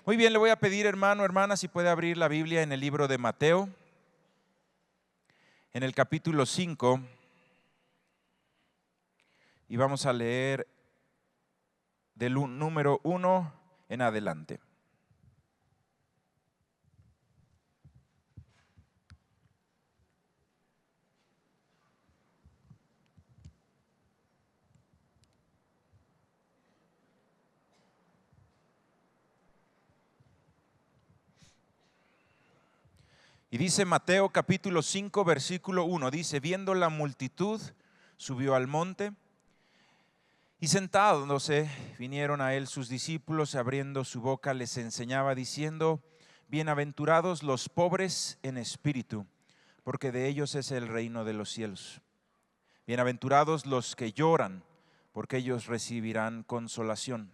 Muy bien, le voy a pedir, hermano, hermana, si puede abrir la Biblia en el libro de Mateo, en el capítulo 5, y vamos a leer del número 1 en adelante. Y dice Mateo capítulo 5 versículo 1, dice: viendo la multitud, subió al monte, y sentándose vinieron a él sus discípulos, y abriendo su boca les enseñaba diciendo: bienaventurados los pobres en espíritu, porque de ellos es el reino de los cielos. Bienaventurados los que lloran, porque ellos recibirán consolación.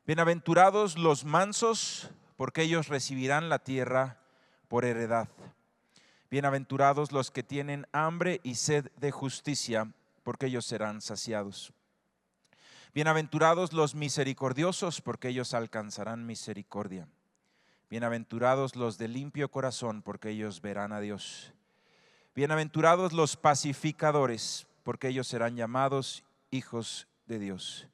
Bienaventurados los mansos, porque ellos recibirán la tierra por heredad. Bienaventurados los que tienen hambre y sed de justicia, porque ellos serán saciados. Bienaventurados los misericordiosos, porque ellos alcanzarán misericordia. Bienaventurados los de limpio corazón, porque ellos verán a Dios. Bienaventurados los pacificadores, porque ellos serán llamados hijos de Dios.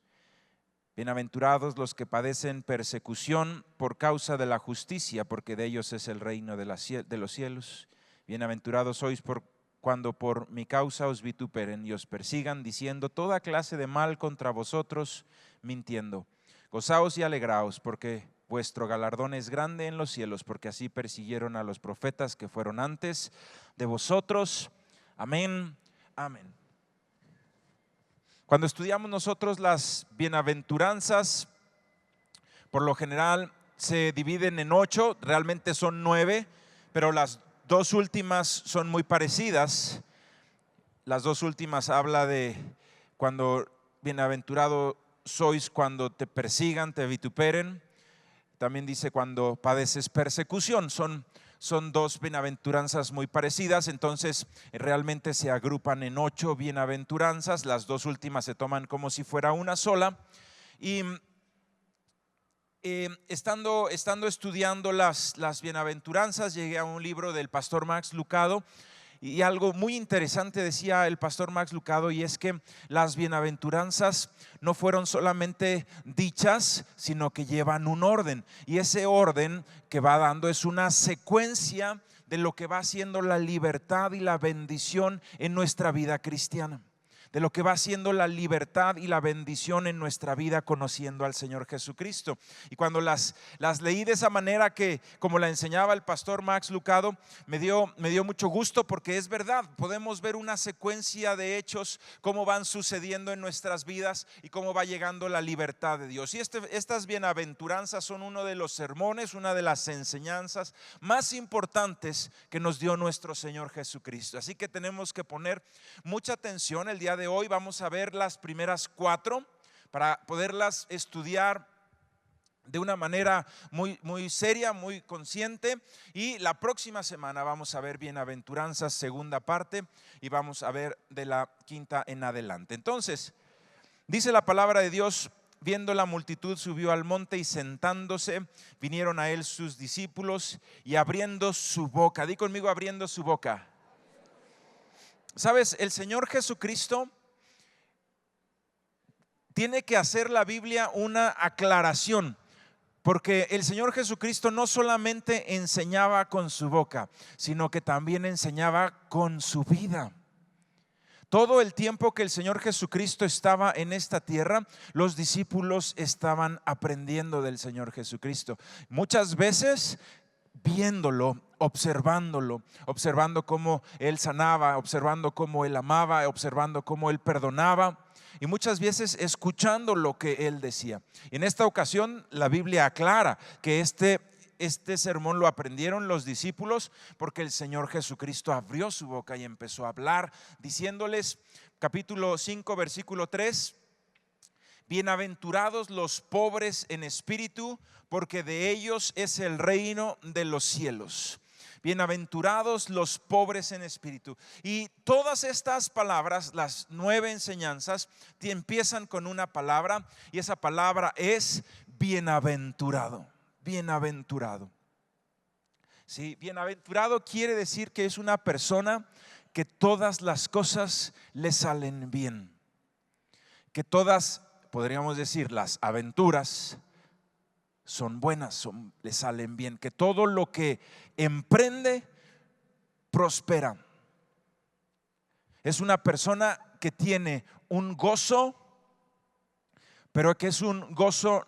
Bienaventurados los que padecen persecución por causa de la justicia, porque de ellos es el reino de los cielos. Bienaventurados sois cuando por mi causa os vituperen y os persigan, diciendo toda clase de mal contra vosotros, mintiendo. Gozaos y alegraos, porque vuestro galardón es grande en los cielos, porque así persiguieron a los profetas que fueron antes de vosotros. Amén, amén. Cuando estudiamos nosotros las bienaventuranzas, por lo general se dividen en 8, realmente son 9, pero las dos últimas son muy parecidas. Las dos últimas habla de cuando bienaventurado sois cuando te persigan, te vituperen. También dice cuando padeces persecución. Son dos bienaventuranzas muy parecidas, entonces realmente se agrupan en 8 bienaventuranzas. Las dos últimas se toman como si fuera una sola. Y estando estudiando las bienaventuranzas, llegué a un libro del pastor Max Lucado, y algo muy interesante decía el pastor Max Lucado, y es que las bienaventuranzas no fueron solamente dichas, sino que llevan un orden, y ese orden que va dando es una secuencia de lo que va siendo la libertad y la bendición en nuestra vida cristiana, de lo que va siendo la libertad y la bendición en nuestra vida conociendo al Señor Jesucristo. Y cuando las leí de esa manera, que como la enseñaba el pastor Max Lucado, me dio mucho gusto, porque es verdad, podemos ver una secuencia de hechos, cómo van sucediendo en nuestras vidas y cómo va llegando la libertad de Dios. Y estas bienaventuranzas son uno de los sermones, una de las enseñanzas más importantes que nos dio nuestro Señor Jesucristo. Así que tenemos que poner mucha atención. El día de hoy vamos a ver las primeras 4 para poderlas estudiar de una manera muy seria, muy consciente, y la próxima semana vamos a ver bienaventuranzas segunda parte, y vamos a ver de la 5ª en adelante. Entonces, dice la palabra de Dios: viendo la multitud, subió al monte, y sentándose vinieron a él sus discípulos, y abriendo su boca. Di conmigo: abriendo su boca. Sabes, el Señor Jesucristo tiene que hacer la Biblia una aclaración, porque el Señor Jesucristo no solamente enseñaba con su boca, sino que también enseñaba con su vida. Todo el tiempo que el Señor Jesucristo estaba en esta tierra, los discípulos estaban aprendiendo del Señor Jesucristo. Muchas veces viéndolo, observando cómo Él sanaba, observando cómo Él amaba, observando cómo Él perdonaba, y muchas veces escuchando lo que Él decía. Y en esta ocasión la Biblia aclara que este sermón lo aprendieron los discípulos porque el Señor Jesucristo abrió su boca y empezó a hablar, diciéndoles, capítulo 5 versículo 3: bienaventurados los pobres en espíritu, porque de ellos es el reino de los cielos. Bienaventurados los pobres en espíritu. Y todas estas palabras, las 9 enseñanzas, empiezan con una palabra, y esa palabra es bienaventurado. bienaventurado. Sí, bienaventurado quiere decir que es una persona que todas las cosas le salen bien, que todas, podríamos decir, las aventuras son buenas, le salen bien, que todo lo que emprende prospera. Es una persona que tiene un gozo, pero que es un gozo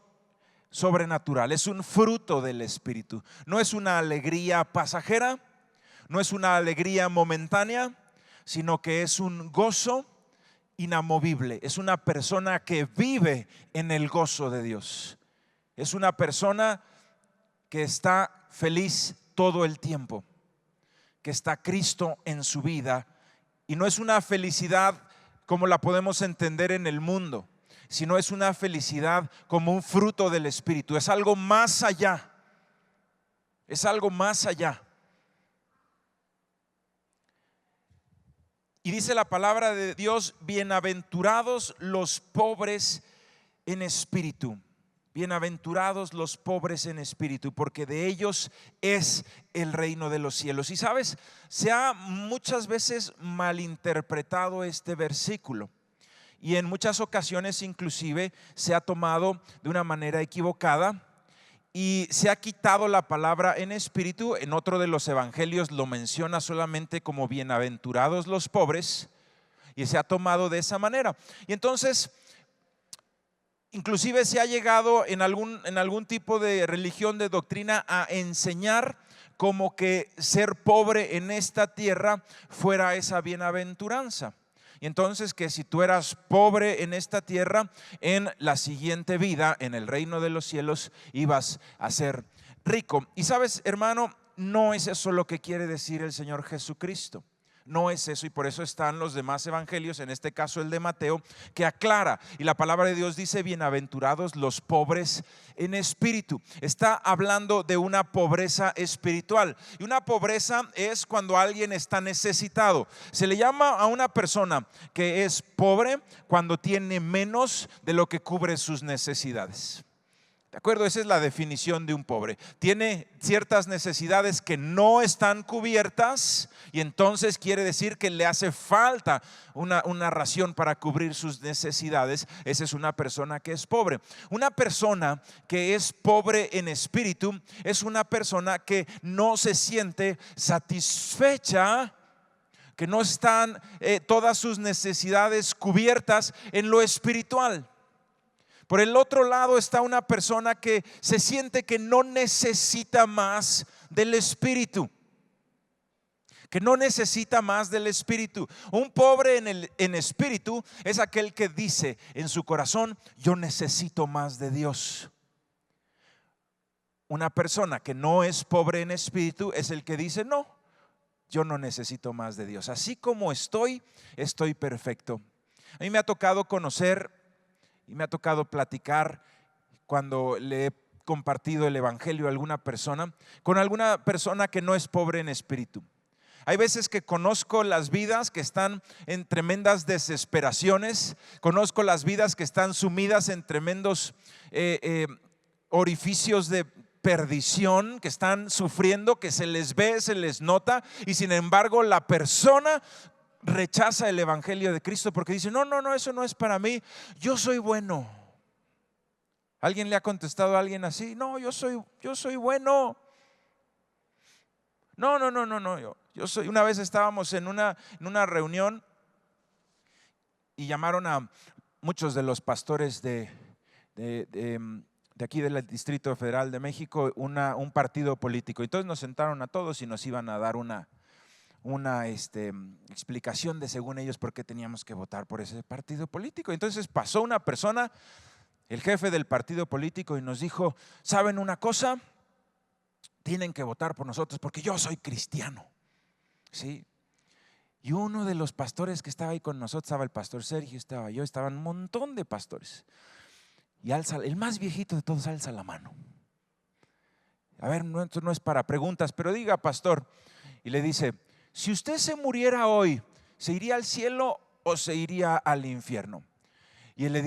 sobrenatural, es un fruto del Espíritu. No es una alegría pasajera, no es una alegría momentánea, sino que es un gozo inamovible. Es una persona que vive en el gozo de Dios. Es una persona que está feliz todo el tiempo, que está Cristo en su vida. Y no es una felicidad como la podemos entender en el mundo, sino es una felicidad como un fruto del Espíritu. Es algo más allá. Es algo más allá. Y dice la palabra de Dios: bienaventurados los pobres en espíritu. Bienaventurados los pobres en espíritu, porque de ellos es el reino de los cielos. Y sabes, se ha muchas veces malinterpretado este versículo, y en muchas ocasiones inclusive se ha tomado de una manera equivocada y se ha quitado la palabra en espíritu. En otro de los evangelios lo menciona solamente como bienaventurados los pobres, y se ha tomado de esa manera. Y entonces inclusive se ha llegado en algún tipo de religión, de doctrina, a enseñar como que ser pobre en esta tierra fuera esa bienaventuranza. Y entonces que si tú eras pobre en esta tierra, en la siguiente vida, en el reino de los cielos, ibas a ser rico. Y sabes, hermano, no es eso lo que quiere decir el Señor Jesucristo. No es eso, y por eso están los demás evangelios, en este caso el de Mateo, que aclara. Y la palabra de Dios dice: bienaventurados los pobres en espíritu. Está hablando de una pobreza espiritual. Y una pobreza es cuando alguien está necesitado. Se le llama a una persona que es pobre cuando tiene menos de lo que cubre sus necesidades. ¿De acuerdo? Esa es la definición de un pobre. Tiene ciertas necesidades que no están cubiertas, y entonces quiere decir que le hace falta una ración para cubrir sus necesidades. Esa es una persona que es pobre. Una persona que es pobre en espíritu es una persona que no se siente satisfecha, que no están todas sus necesidades cubiertas en lo espiritual. Por el otro lado está una persona que se siente que no necesita más del Espíritu, que no necesita más del Espíritu. Un pobre en espíritu es aquel que dice en su corazón: yo necesito más de Dios. Una persona que no es pobre en espíritu es el que dice: no, yo no necesito más de Dios. Así como estoy perfecto. A mí me ha tocado conocer y me ha tocado platicar, cuando le he compartido el evangelio a alguna persona, con alguna persona que no es pobre en espíritu. Hay veces que conozco las vidas que están en tremendas desesperaciones, conozco las vidas que están sumidas en tremendos orificios de perdición, que están sufriendo, que se les ve, se les nota, y sin embargo la persona rechaza el evangelio de Cristo porque dice: no, eso no es para mí, yo soy bueno. ¿Alguien le ha contestado a alguien así? No, yo soy bueno. No, yo soy. Una vez estábamos en una reunión y llamaron a muchos de los pastores de aquí del Distrito Federal de México, un partido político. Entonces nos sentaron a todos y nos iban a dar una explicación de, según ellos, por qué teníamos que votar por ese partido político. Entonces pasó una persona, el jefe del partido político, y nos dijo: ¿saben una cosa? Tienen que votar por nosotros porque yo soy cristiano. ¿Sí? Y uno de los pastores que estaba ahí con nosotros, estaba el pastor Sergio, estaba yo, estaban un montón de pastores, y el más viejito de todos alza la mano. A ver, esto no es para preguntas, pero diga, pastor. Y le dice: si usted se muriera hoy, ¿se iría al cielo o se iría al infierno? Y él le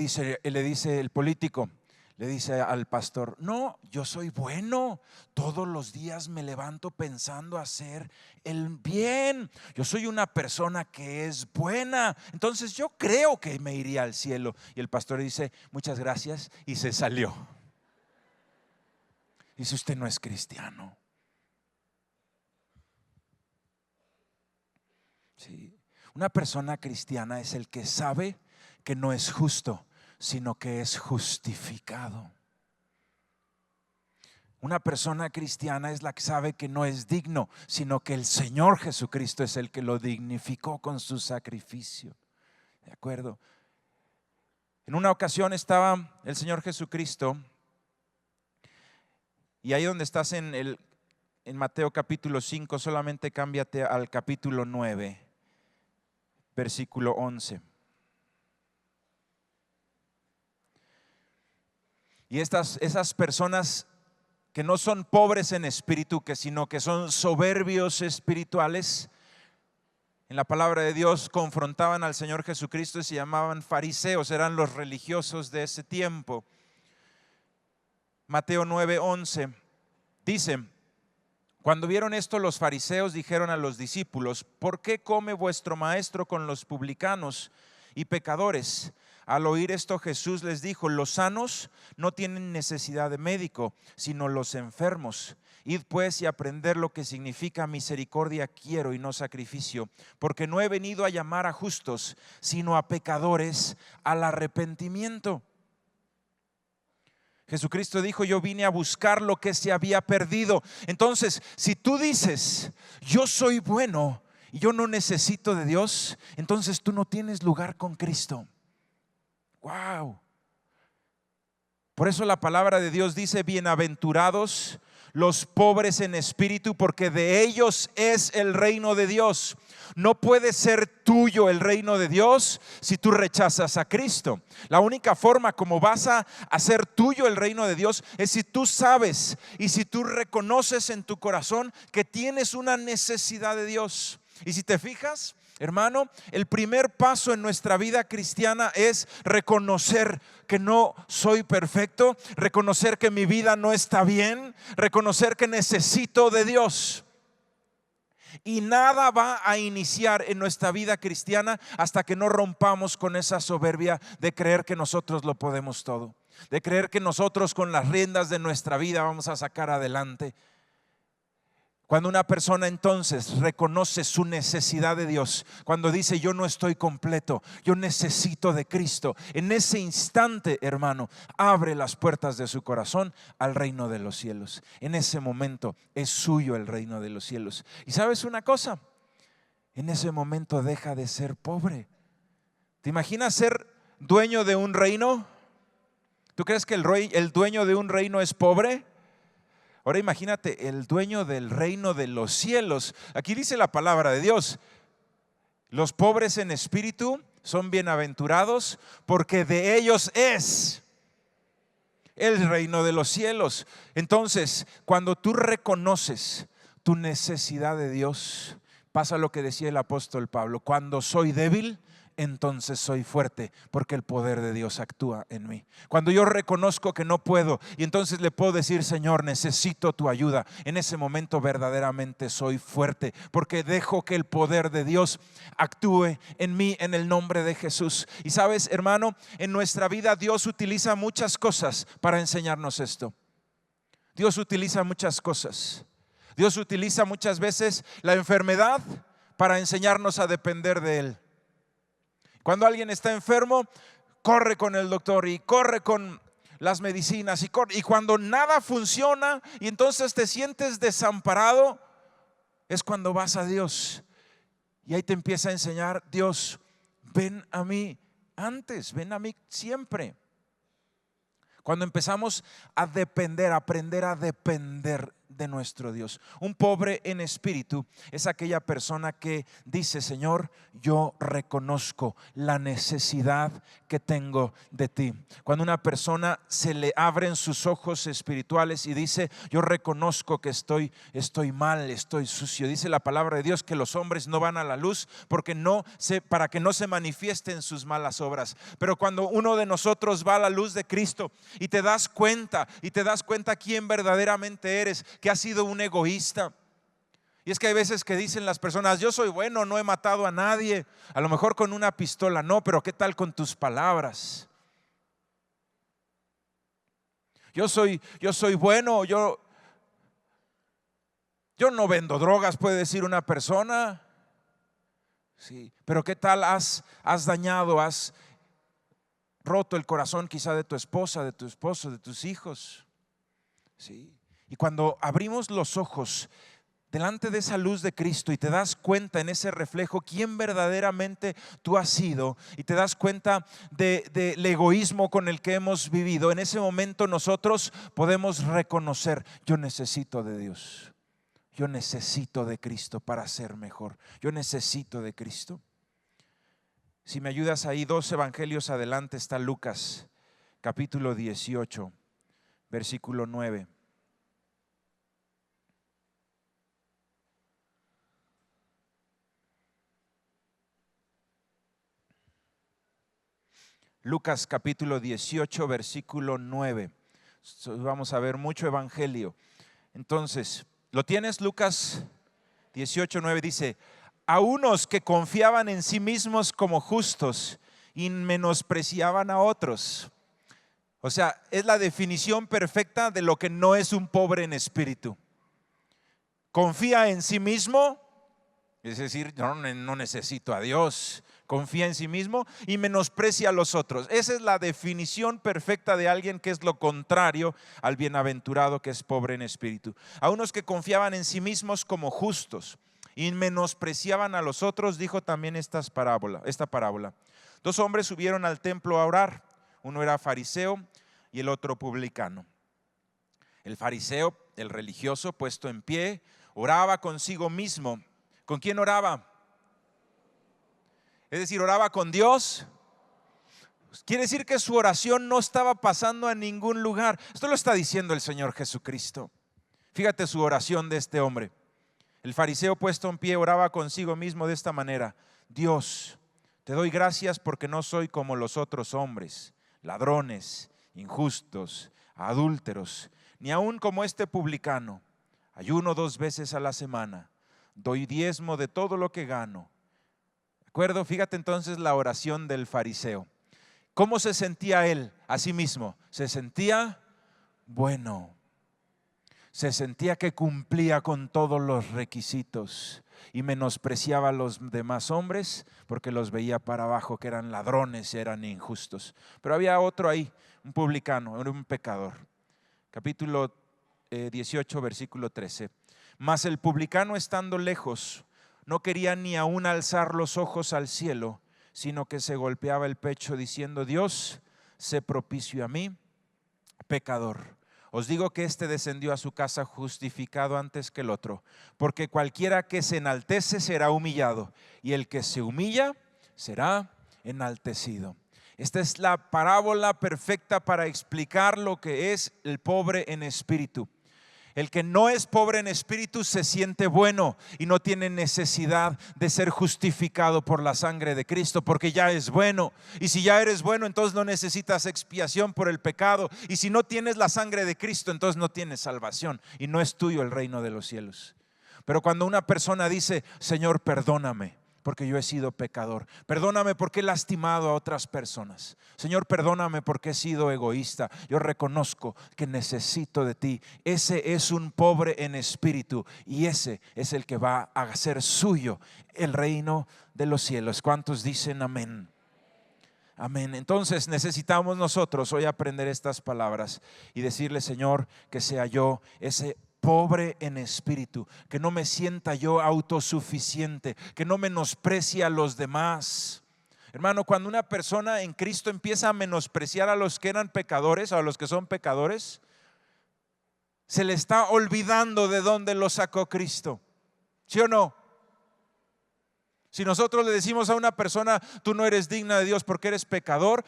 dice el político, Le dice al pastor: no, yo soy bueno, todos los días me levanto pensando hacer el bien, yo soy una persona que es buena, entonces yo creo que me iría al cielo. Y el pastor dice: muchas gracias, y se salió. Dice: usted no es cristiano. Sí. Una persona cristiana es el que sabe que no es justo, sino que es justificado. Una persona cristiana es la que sabe que no es digno, sino que el Señor Jesucristo es el que lo dignificó con su sacrificio. ¿De acuerdo? En una ocasión estaba el Señor Jesucristo, y ahí donde estás en Mateo capítulo 5, solamente cámbiate al capítulo 9, versículo 11. Y esas personas que no son pobres en espíritu, sino que son soberbios espirituales, en la palabra de Dios confrontaban al Señor Jesucristo y se llamaban fariseos, eran los religiosos de ese tiempo. Mateo 9:11 dice: cuando vieron esto, los fariseos dijeron a los discípulos: ¿por qué come vuestro maestro con los publicanos y pecadores? Al oír esto, Jesús les dijo: los sanos no tienen necesidad de médico, sino los enfermos. Id pues y aprender lo que significa misericordia quiero y no sacrificio, porque no he venido a llamar a justos, sino a pecadores al arrepentimiento. Jesucristo dijo: yo vine a buscar lo que se había perdido. Entonces, si tú dices: yo soy bueno y yo no necesito de Dios, entonces tú no tienes lugar con Cristo. Wow. Por eso la palabra de Dios dice: bienaventurados los pobres en espíritu, porque de ellos es el reino de Dios. No puede ser tuyo el reino de Dios si tú rechazas a Cristo. La única forma como vas a hacer tuyo el reino de Dios es si tú sabes y si tú reconoces en tu corazón que tienes una necesidad de Dios. Y si te fijas, hermano, el primer paso en nuestra vida cristiana es reconocer que no soy perfecto, reconocer que mi vida no está bien, reconocer que necesito de Dios. Y nada va a iniciar en nuestra vida cristiana hasta que no rompamos con esa soberbia de creer que nosotros lo podemos todo, de creer que nosotros con las riendas de nuestra vida vamos a sacar adelante. Cuando una persona entonces reconoce su necesidad de Dios, cuando dice: yo no estoy completo, yo necesito de Cristo, en ese instante, hermano, abre las puertas de su corazón al reino de los cielos. En ese momento es suyo el reino de los cielos. Y ¿sabes una cosa? En ese momento deja de ser pobre. ¿Te imaginas ser dueño de un reino? ¿Tú crees que el dueño de un reino es pobre? Ahora imagínate el dueño del reino de los cielos. Aquí dice la palabra de Dios: los pobres en espíritu son bienaventurados, porque de ellos es el reino de los cielos. Entonces, cuando tú reconoces tu necesidad de Dios, pasa lo que decía el apóstol Pablo: cuando soy débil, entonces soy fuerte, porque el poder de Dios actúa en mí. Cuando yo reconozco que no puedo y entonces le puedo decir: Señor, necesito tu ayuda, en ese momento verdaderamente soy fuerte, porque dejo que el poder de Dios actúe en mí, en el nombre de Jesús. Y sabes, hermano, en nuestra vida Dios utiliza muchas cosas para enseñarnos esto. Dios utiliza muchas cosas. Dios utiliza muchas veces la enfermedad para enseñarnos a depender de Él. Cuando alguien está enfermo, corre con el doctor y corre con las medicinas y cuando nada funciona y entonces te sientes desamparado, es cuando vas a Dios y ahí te empieza a enseñar: Dios, ven a mí antes, ven a mí siempre. Cuando empezamos a depender, a aprender a depender de nuestro Dios. Un pobre en espíritu es aquella persona que dice: Señor, yo reconozco la necesidad que tengo de ti. Cuando una persona se le abren sus ojos espirituales y dice: yo reconozco que estoy mal, estoy sucio. Dice la palabra de Dios que los hombres no van a la luz para que no se manifiesten sus malas obras. Pero cuando uno de nosotros va a la luz de Cristo y te das cuenta quién verdaderamente eres, que has sido un egoísta. Y es que hay veces que dicen las personas: yo soy bueno, no he matado a nadie. A lo mejor con una pistola no, pero ¿qué tal con tus palabras? Yo soy bueno, yo no vendo drogas, puede decir una persona. Sí, pero ¿qué tal has dañado, has roto el corazón quizá de tu esposa, de tu esposo, de tus hijos? Sí. Y cuando abrimos los ojos delante de esa luz de Cristo y te das cuenta en ese reflejo quién verdaderamente tú has sido, y te das cuenta del egoísmo con el que hemos vivido, en ese momento nosotros podemos reconocer: yo necesito de Dios, yo necesito de Cristo para ser mejor, yo necesito de Cristo. Si me ayudas ahí, 2 evangelios adelante está Lucas capítulo 18, versículo 9. Lucas capítulo 18, versículo 9. Vamos a ver mucho evangelio. Entonces, ¿lo tienes? Lucas 18, 9 dice: a unos que confiaban en sí mismos como justos y menospreciaban a otros. O sea, es la definición perfecta de lo que no es un pobre en espíritu. Confía en sí mismo, es decir, yo no necesito a Dios. Confía en sí mismo y menosprecia a los otros. Esa es la definición perfecta de alguien que es lo contrario al bienaventurado, que es pobre en espíritu. A unos que confiaban en sí mismos como justos y menospreciaban a los otros, dijo también esta parábola. 2 hombres subieron al templo a orar. Uno era fariseo y el otro publicano. El fariseo, el religioso, puesto en pie, oraba consigo mismo. ¿Con quién oraba? Es decir, oraba con Dios. Quiere decir que su oración no estaba pasando a ningún lugar. Esto lo está diciendo el Señor Jesucristo. Fíjate su oración de este hombre. El fariseo, puesto en pie, oraba consigo mismo de esta manera: Dios, te doy gracias porque no soy como los otros hombres, ladrones, injustos, adúlteros, ni aun como este publicano. Ayuno 2 veces a la semana, doy diezmo de todo lo que gano. ¿De acuerdo? Fíjate entonces la oración del fariseo. ¿Cómo se sentía él a sí mismo? Se sentía bueno. Se sentía que cumplía con todos los requisitos y menospreciaba a los demás hombres porque los veía para abajo, que eran ladrones, eran injustos. Pero había otro ahí, un publicano, era un pecador. Capítulo 18, versículo 13. Mas el publicano, estando lejos, no quería ni aún alzar los ojos al cielo, sino que se golpeaba el pecho diciendo: Dios, sé propicio a mí, pecador. Os digo que este descendió a su casa justificado antes que el otro, porque cualquiera que se enaltece será humillado, y el que se humilla será enaltecido. Esta es la parábola perfecta para explicar lo que es el pobre en espíritu. El que no es pobre en espíritu se siente bueno y no tiene necesidad de ser justificado por la sangre de Cristo, porque ya es bueno. Y si ya eres bueno, entonces no necesitas expiación por el pecado. Y si no tienes la sangre de Cristo, entonces no tienes salvación y no es tuyo el reino de los cielos. Pero cuando una persona dice: Señor, perdóname porque yo he sido pecador, perdóname porque he lastimado a otras personas, Señor, perdóname porque he sido egoísta, yo reconozco que necesito de ti. Ese es un pobre en espíritu y ese es el que va a hacer suyo el reino de los cielos. ¿Cuántos dicen amén? Amén. Entonces necesitamos nosotros hoy aprender estas palabras y decirle: Señor, que sea yo ese pobre en espíritu, que no me sienta yo autosuficiente, que no menosprecie a los demás. Hermano, cuando una persona en Cristo empieza a menospreciar a los que eran pecadores o a los que son pecadores, Se le está olvidando de dónde lo sacó Cristo. ¿Sí o no? Si nosotros le decimos a una persona, tú no eres digna de Dios porque eres pecador,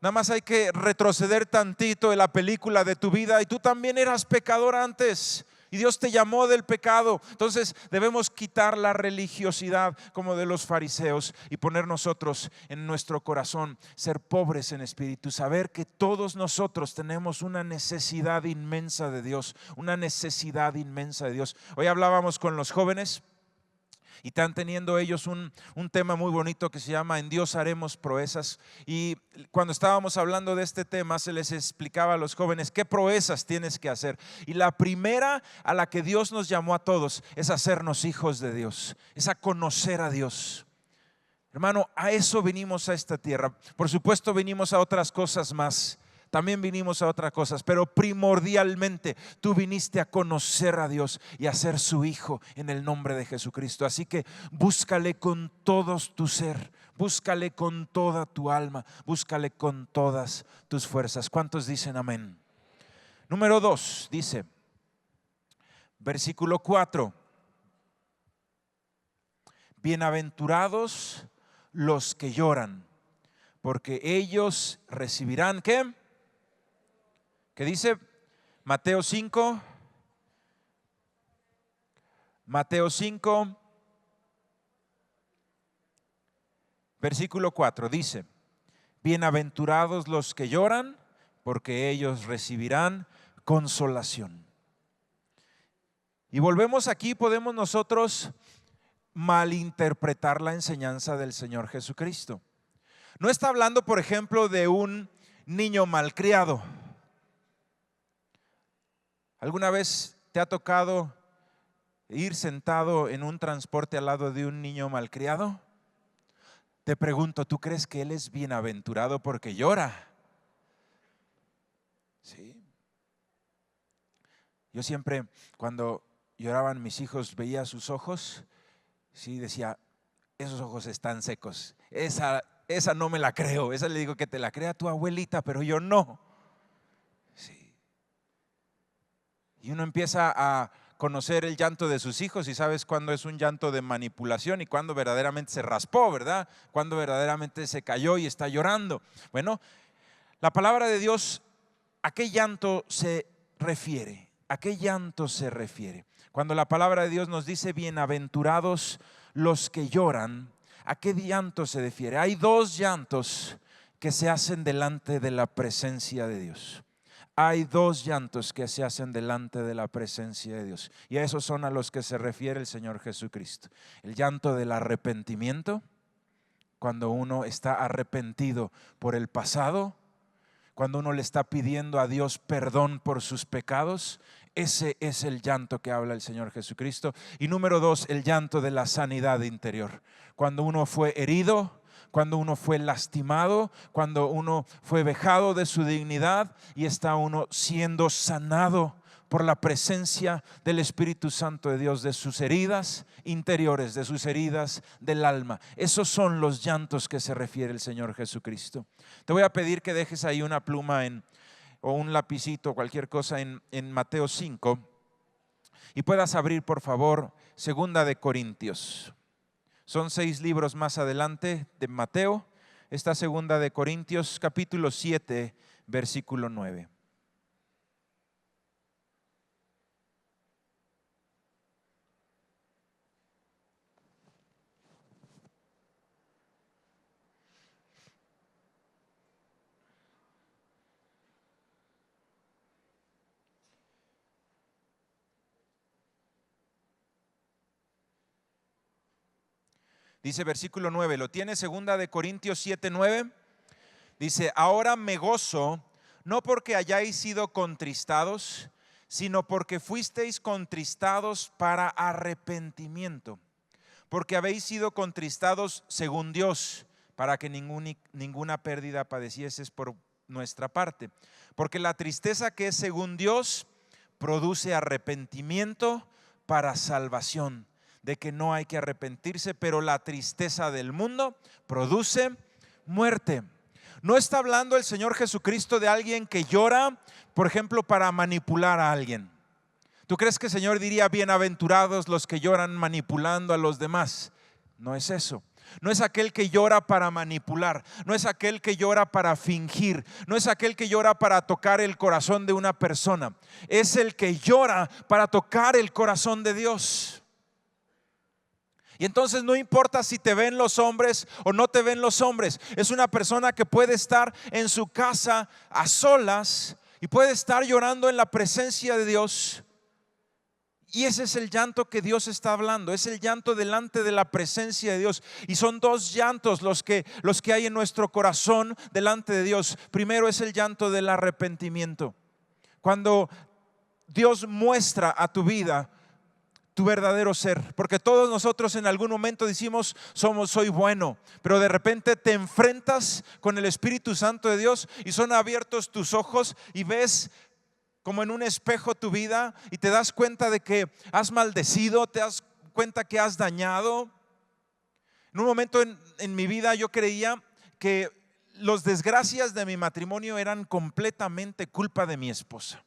nada más hay que retroceder tantito en la película de tu vida y tú también eras pecador antes y Dios te llamó del pecado. Entonces debemos quitar la religiosidad como de los fariseos y poner nosotros en nuestro corazón, ser pobres en espíritu, saber que todos nosotros tenemos una necesidad inmensa de Dios, una necesidad inmensa de Dios. Hoy hablábamos con los jóvenes y están teniendo ellos un tema muy bonito que se llama En Dios haremos proezas. Y cuando estábamos hablando de este tema, se les explicaba a los jóvenes qué proezas tienes que hacer. Y la primera a la que Dios nos llamó a todos es hacernos hijos de Dios, es a conocer a Dios. Hermano, a eso vinimos a esta tierra. Por supuesto vinimos a otras cosas más. También vinimos a otras cosas, pero primordialmente tú viniste a conocer a Dios y a ser su hijo en el nombre de Jesucristo. Así que búscale con todo tu ser, búscale con toda tu alma, búscale con todas tus fuerzas. ¿Cuántos dicen amén? Número 2 dice, versículo 4: bienaventurados los que lloran, porque ellos recibirán ¿qué? ¿Qué dice? Mateo 5, versículo 4 dice: bienaventurados los que lloran, porque ellos recibirán consolación. Y volvemos aquí, podemos nosotros malinterpretar la enseñanza del Señor Jesucristo. No está hablando, por ejemplo, de un niño malcriado. ¿Alguna vez te ha tocado ir sentado en un transporte al lado de un niño malcriado? Te pregunto, ¿tú crees que él es bienaventurado porque llora? Sí. Yo siempre, cuando lloraban mis hijos, veía sus ojos, sí, decía, esos ojos están secos. Esa no me la creo. Esa le digo que te la crea tu abuelita, pero yo no. Sí. Y uno empieza a conocer el llanto de sus hijos y sabes cuándo es un llanto de manipulación y cuándo verdaderamente se raspó, ¿verdad? Cuándo verdaderamente se cayó y está llorando. Bueno, la palabra de Dios, ¿a qué llanto se refiere? ¿A qué llanto se refiere? Cuando la palabra de Dios nos dice bienaventurados los que lloran, ¿a qué llanto se refiere? Hay dos llantos que se hacen delante de la presencia de Dios. Hay dos llantos que se hacen delante de la presencia de Dios, y a esos son a los que se refiere el Señor Jesucristo. El llanto del arrepentimiento, cuando uno está arrepentido por el pasado, cuando uno le está pidiendo a Dios perdón por sus pecados. Ese es el llanto que habla el Señor Jesucristo. Y número 2, el llanto de la sanidad interior, cuando uno fue herido, cuando uno fue lastimado, cuando uno fue vejado de su dignidad y está uno siendo sanado por la presencia del Espíritu Santo de Dios, de sus heridas interiores, de sus heridas del alma. Esos son los llantos que se refiere el Señor Jesucristo. Te voy a pedir que dejes ahí una pluma o un lapicito, cualquier cosa en Mateo 5, y puedas abrir por favor 2 de Corintios. Son 6 libros más adelante de Mateo. Esta 2 de Corintios, capítulo 7, versículo 9. Dice versículo 9, ¿lo tiene? 2 de Corintios 7, 9. Dice, ahora me gozo, no porque hayáis sido contristados, sino porque fuisteis contristados para arrepentimiento. Porque habéis sido contristados según Dios, para que ninguna pérdida padecieses por nuestra parte. Porque la tristeza que es según Dios produce arrepentimiento para salvación, de que no hay que arrepentirse, pero la tristeza del mundo produce muerte. No está hablando el Señor Jesucristo de alguien que llora, por ejemplo, para manipular a alguien. ¿Tú crees que el Señor diría bienaventurados los que lloran manipulando a los demás? No es eso. No es aquel que llora para manipular, no es aquel que llora para fingir, no es aquel que llora para tocar el corazón de una persona. Es el que llora para tocar el corazón de Dios. Y entonces no importa si te ven los hombres o no te ven los hombres. Es una persona que puede estar en su casa a solas y puede estar llorando en la presencia de Dios. Y ese es el llanto que Dios está hablando, es el llanto delante de la presencia de Dios. Y son dos llantos los que hay en nuestro corazón delante de Dios. Primero es el llanto del arrepentimiento. Cuando Dios muestra a tu vida tu verdadero ser, porque todos nosotros en algún momento decimos soy bueno, pero de repente te enfrentas con el Espíritu Santo de Dios y son abiertos tus ojos y ves como en un espejo tu vida y te das cuenta de que has maldecido, te das cuenta que has dañado. En un momento en mi vida yo creía que las desgracias de mi matrimonio eran completamente culpa de mi esposa.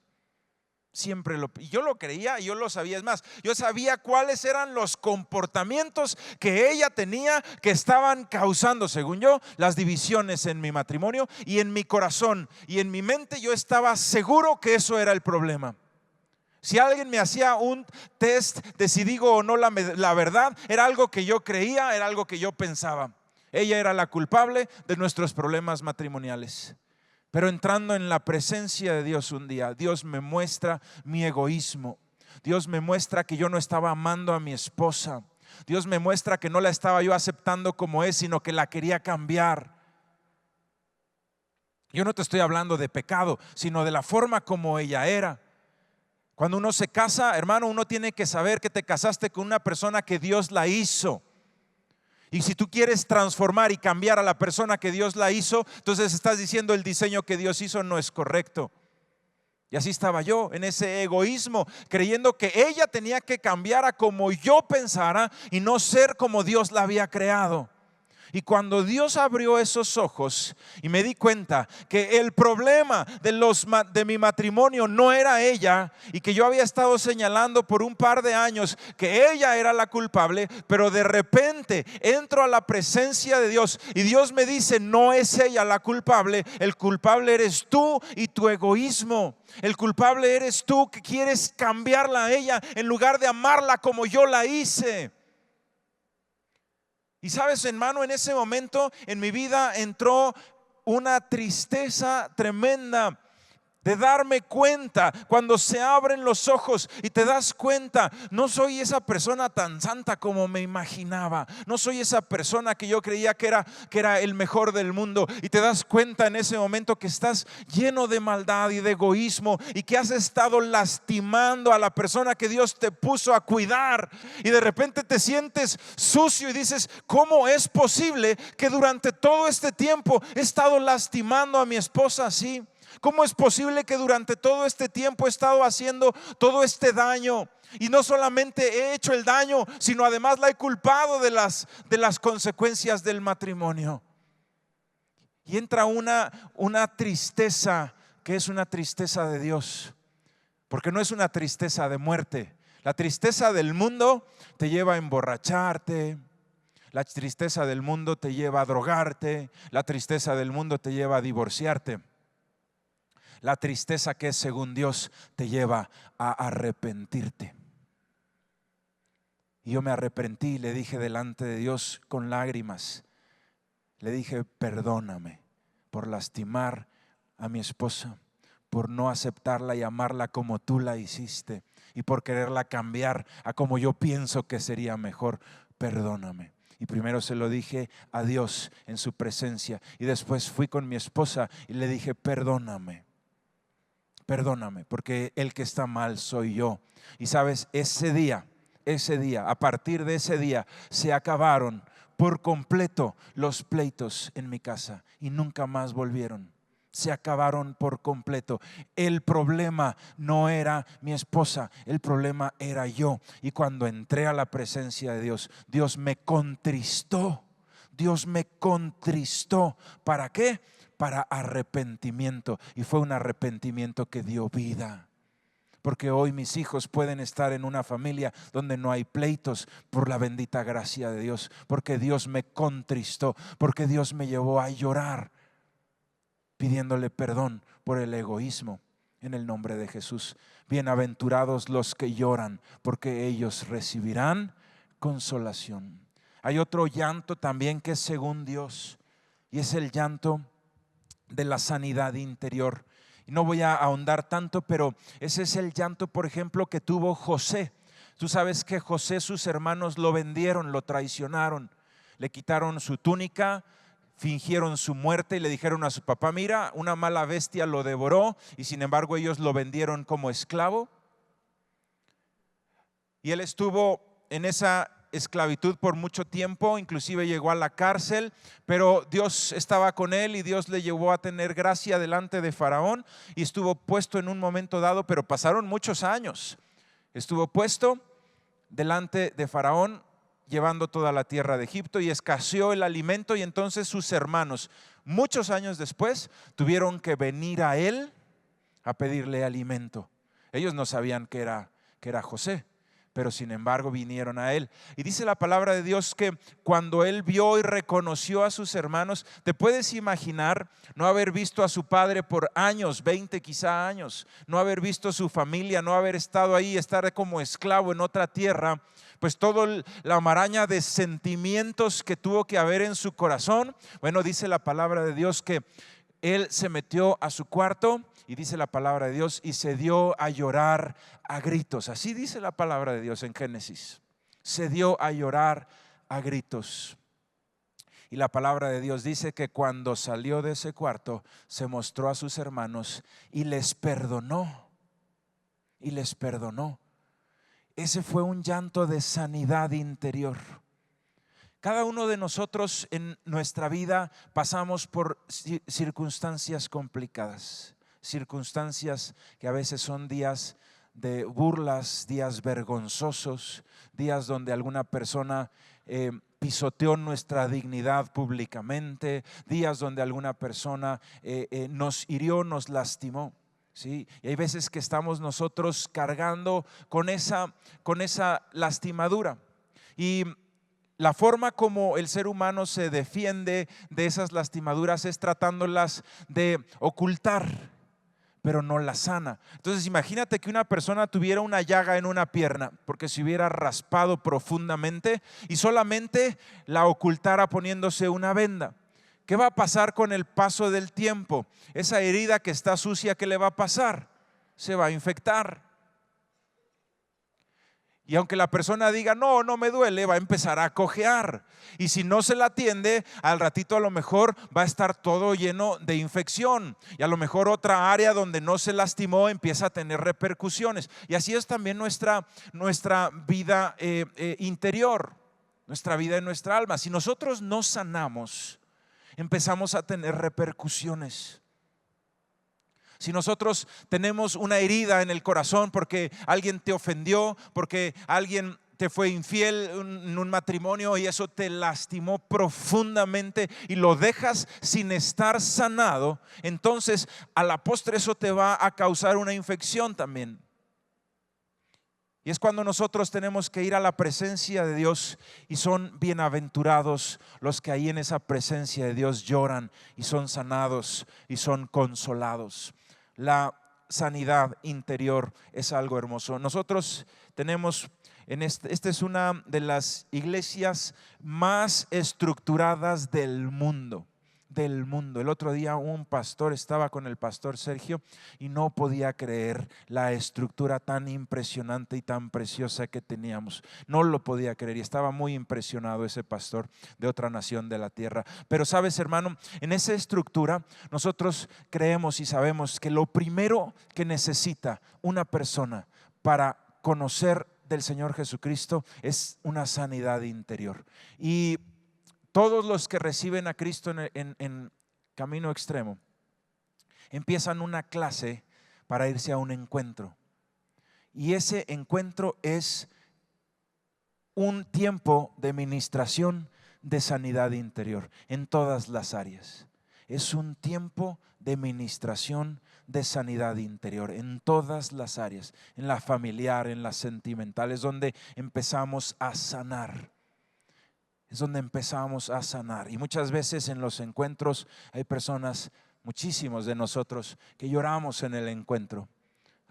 Y yo lo creía y yo lo sabía. Es más, yo sabía cuáles eran los comportamientos que ella tenía que estaban causando, según yo, las divisiones en mi matrimonio y en mi corazón y en mi mente. Yo estaba seguro que eso era el problema. Si alguien me hacía un test de si digo o no la verdad, era algo que yo creía, era algo que yo pensaba. Ella era la culpable de nuestros problemas matrimoniales. Pero entrando en la presencia de Dios un día, Dios me muestra mi egoísmo. Dios me muestra que yo no estaba amando a mi esposa. Dios me muestra que no la estaba yo aceptando como es, sino que la quería cambiar. Yo no te estoy hablando de pecado, sino de la forma como ella era. Cuando uno se casa, hermano, uno tiene que saber que te casaste con una persona que Dios la hizo. Y si tú quieres transformar y cambiar a la persona que Dios la hizo, entonces estás diciendo el diseño que Dios hizo no es correcto. Y así estaba yo, en ese egoísmo, creyendo que ella tenía que cambiar a como yo pensara y no ser como Dios la había creado. Y cuando Dios abrió esos ojos y me di cuenta que el problema de mi matrimonio no era ella, y que yo había estado señalando por un par de años que ella era la culpable, pero de repente entro a la presencia de Dios y Dios me dice: no es ella la culpable, el culpable eres tú y tu egoísmo. El culpable eres tú, que quieres cambiarla a ella en lugar de amarla como yo la hice. Y sabes, hermano, en ese momento en mi vida entró una tristeza tremenda de darme cuenta, cuando se abren los ojos y te das cuenta, no soy esa persona tan santa como me imaginaba, no soy esa persona que yo creía que era el mejor del mundo. Y te das cuenta en ese momento que estás lleno de maldad y de egoísmo y que has estado lastimando a la persona que Dios te puso a cuidar, y de repente te sientes sucio y dices: ¿cómo es posible que durante todo este tiempo he estado lastimando a mi esposa así? ¿Cómo es posible que durante todo este tiempo he estado haciendo todo este daño? Y no solamente he hecho el daño, sino además la he culpado de las consecuencias del matrimonio. Y entra una tristeza que es una tristeza de Dios, porque no es una tristeza de muerte. La tristeza del mundo te lleva a emborracharte. La tristeza del mundo te lleva a drogarte. La tristeza del mundo te lleva a divorciarte. La tristeza que es según Dios te lleva a arrepentirte. Y yo me arrepentí y le dije delante de Dios con lágrimas, le dije: perdóname por lastimar a mi esposa, por no aceptarla y amarla como tú la hiciste, y por quererla cambiar a como yo pienso que sería mejor. Perdóname. Y primero se lo dije a Dios en su presencia, y después fui con mi esposa y le dije: perdóname, porque el que está mal soy yo. Y sabes, ese día, a partir de ese día, se acabaron por completo los pleitos en mi casa y nunca más volvieron. Se acabaron por completo. El problema no era mi esposa, el problema era yo. Y cuando entré a la presencia de Dios, Dios me contristó. ¿Para qué? Para arrepentimiento. Y fue un arrepentimiento que dio vida. porque hoy mis hijos pueden estar en una familia donde no hay pleitos por la bendita gracia de Dios, porque Dios me contristó, porque Dios me llevó a llorar pidiéndole perdón por el egoísmo. En el nombre de Jesús, bienaventurados los que lloran, porque ellos recibirán consolación. Hay otro llanto también que es según Dios, y es el llanto de la sanidad interior. Y no voy a ahondar tanto, pero ese es el llanto, por ejemplo, que tuvo José. Tú sabes que José, sus hermanos lo vendieron, lo traicionaron, le quitaron su túnica, fingieron su muerte y le dijeron a su papá: mira, una mala bestia lo devoró, y sin embargo ellos lo vendieron como esclavo. Y él estuvo en esa esclavitud por mucho tiempo, inclusive llegó a la cárcel, pero Dios estaba con él y Dios le llevó a tener gracia delante de Faraón, y estuvo puesto en un momento dado, pero pasaron muchos años, estuvo puesto delante de Faraón, llevando toda la tierra de Egipto, y escaseó el alimento, y entonces sus hermanos, muchos años después, tuvieron que venir a él a pedirle alimento. Ellos no sabían que era José, pero sin embargo vinieron a él. Y dice la palabra de Dios que cuando él vio y reconoció a sus hermanos, te puedes imaginar no haber visto a su padre por años, 20 quizá años, no haber visto a su familia, no haber estado ahí, estar como esclavo en otra tierra, pues toda la maraña de sentimientos que tuvo que haber en su corazón. Bueno, dice la palabra de Dios que él se metió a su cuarto, y dice la palabra de Dios, y se dio a llorar a gritos. Así dice la palabra de Dios en Génesis. Se dio a llorar a gritos. Y la palabra de Dios dice que cuando salió de ese cuarto, se mostró a sus hermanos y les perdonó. Y les perdonó. Ese fue un llanto de sanidad interior. Cada uno de nosotros en nuestra vida pasamos por circunstancias complicadas, circunstancias que a veces son días de burlas, días vergonzosos, días donde alguna persona pisoteó nuestra dignidad públicamente, días donde alguna persona nos hirió, nos lastimó. ¿Sí? Y hay veces que estamos nosotros cargando con esa lastimadura, y la forma como el ser humano se defiende de esas lastimaduras es tratándolas de ocultar, pero no la sana. Entonces imagínate que una persona tuviera una llaga en una pierna porque se hubiera raspado profundamente y solamente la ocultara poniéndose una venda. ¿Qué va a pasar con el paso del tiempo? Esa herida que está sucia, ¿qué le va a pasar? Se va a infectar. Y aunque la persona diga: no, no me duele, va a empezar a cojear. Y si no se la atiende, al ratito a lo mejor va a estar todo lleno de infección. Y a lo mejor otra área donde no se lastimó empieza a tener repercusiones. Y así es también nuestra vida interior, nuestra vida en nuestra alma. Si nosotros no sanamos, empezamos a tener repercusiones. Si nosotros tenemos una herida en el corazón porque alguien te ofendió, porque alguien te fue infiel en un matrimonio y eso te lastimó profundamente y lo dejas sin estar sanado, entonces a la postre eso te va a causar una infección también. Y es cuando nosotros tenemos que ir a la presencia de Dios, y son bienaventurados los que ahí en esa presencia de Dios lloran y son sanados y son consolados. La sanidad interior es algo hermoso. Nosotros tenemos esta es una de las iglesias más estructuradas del mundo. El otro día un pastor estaba con el pastor Sergio y no podía creer la estructura tan impresionante y tan preciosa que teníamos. No lo podía creer y estaba muy impresionado ese pastor de otra nación de la tierra. Pero sabes, hermano, en esa estructura nosotros creemos y sabemos que lo primero que necesita una persona para conocer del Señor Jesucristo es una sanidad interior. Y todos los que reciben a Cristo en Camino Extremo empiezan una clase para irse a un encuentro. Y ese encuentro es un tiempo de ministración de sanidad interior en todas las áreas. Es un tiempo de ministración, de sanidad interior en todas las áreas, en la familiar, en la sentimental, es donde empezamos a sanar. Es donde empezamos a sanar. Y muchas veces en los encuentros hay personas, muchísimos de nosotros, que lloramos en el encuentro.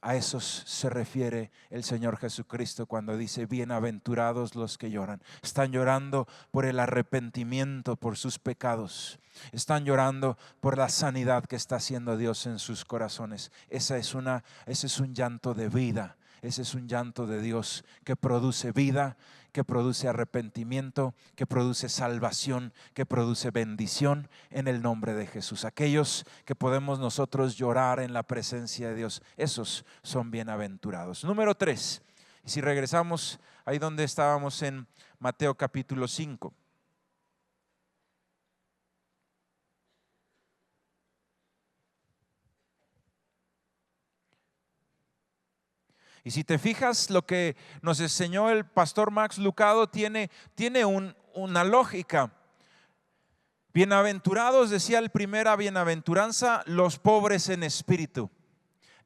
A esos se refiere el Señor Jesucristo cuando dice: bienaventurados los que lloran. Están llorando por el arrepentimiento, por sus pecados. Están llorando por la sanidad que está haciendo Dios en sus corazones. Ese es un llanto de vida. Ese es un llanto de Dios que produce vida, que produce arrepentimiento, que produce salvación, que produce bendición en el nombre de Jesús. Aquellos que podemos nosotros llorar en la presencia de Dios, esos son bienaventurados. Número 3, y si regresamos ahí donde estábamos en Mateo capítulo 5. Y si te fijas, lo que nos enseñó el pastor Max Lucado tiene una lógica. Bienaventurados, decía el primera bienaventuranza, los pobres en espíritu.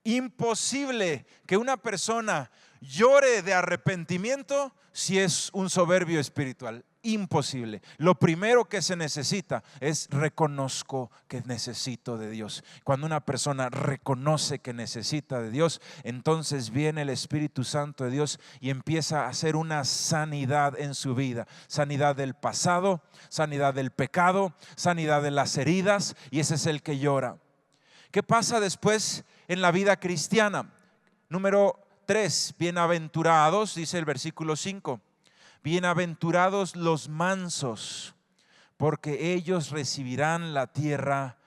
Imposible que una persona llore de arrepentimiento si es un soberbio espiritual. Imposible. Lo primero que se necesita es: reconozco que necesito de Dios. Cuando una persona reconoce que necesita de Dios, entonces viene el Espíritu Santo de Dios y empieza a hacer una sanidad en su vida. Sanidad del pasado, sanidad del pecado, sanidad de las heridas, y ese es el que llora. ¿Qué pasa después en la vida cristiana? Número 3, bienaventurados, dice el versículo 5. Bienaventurados los mansos, porque ellos recibirán la tierra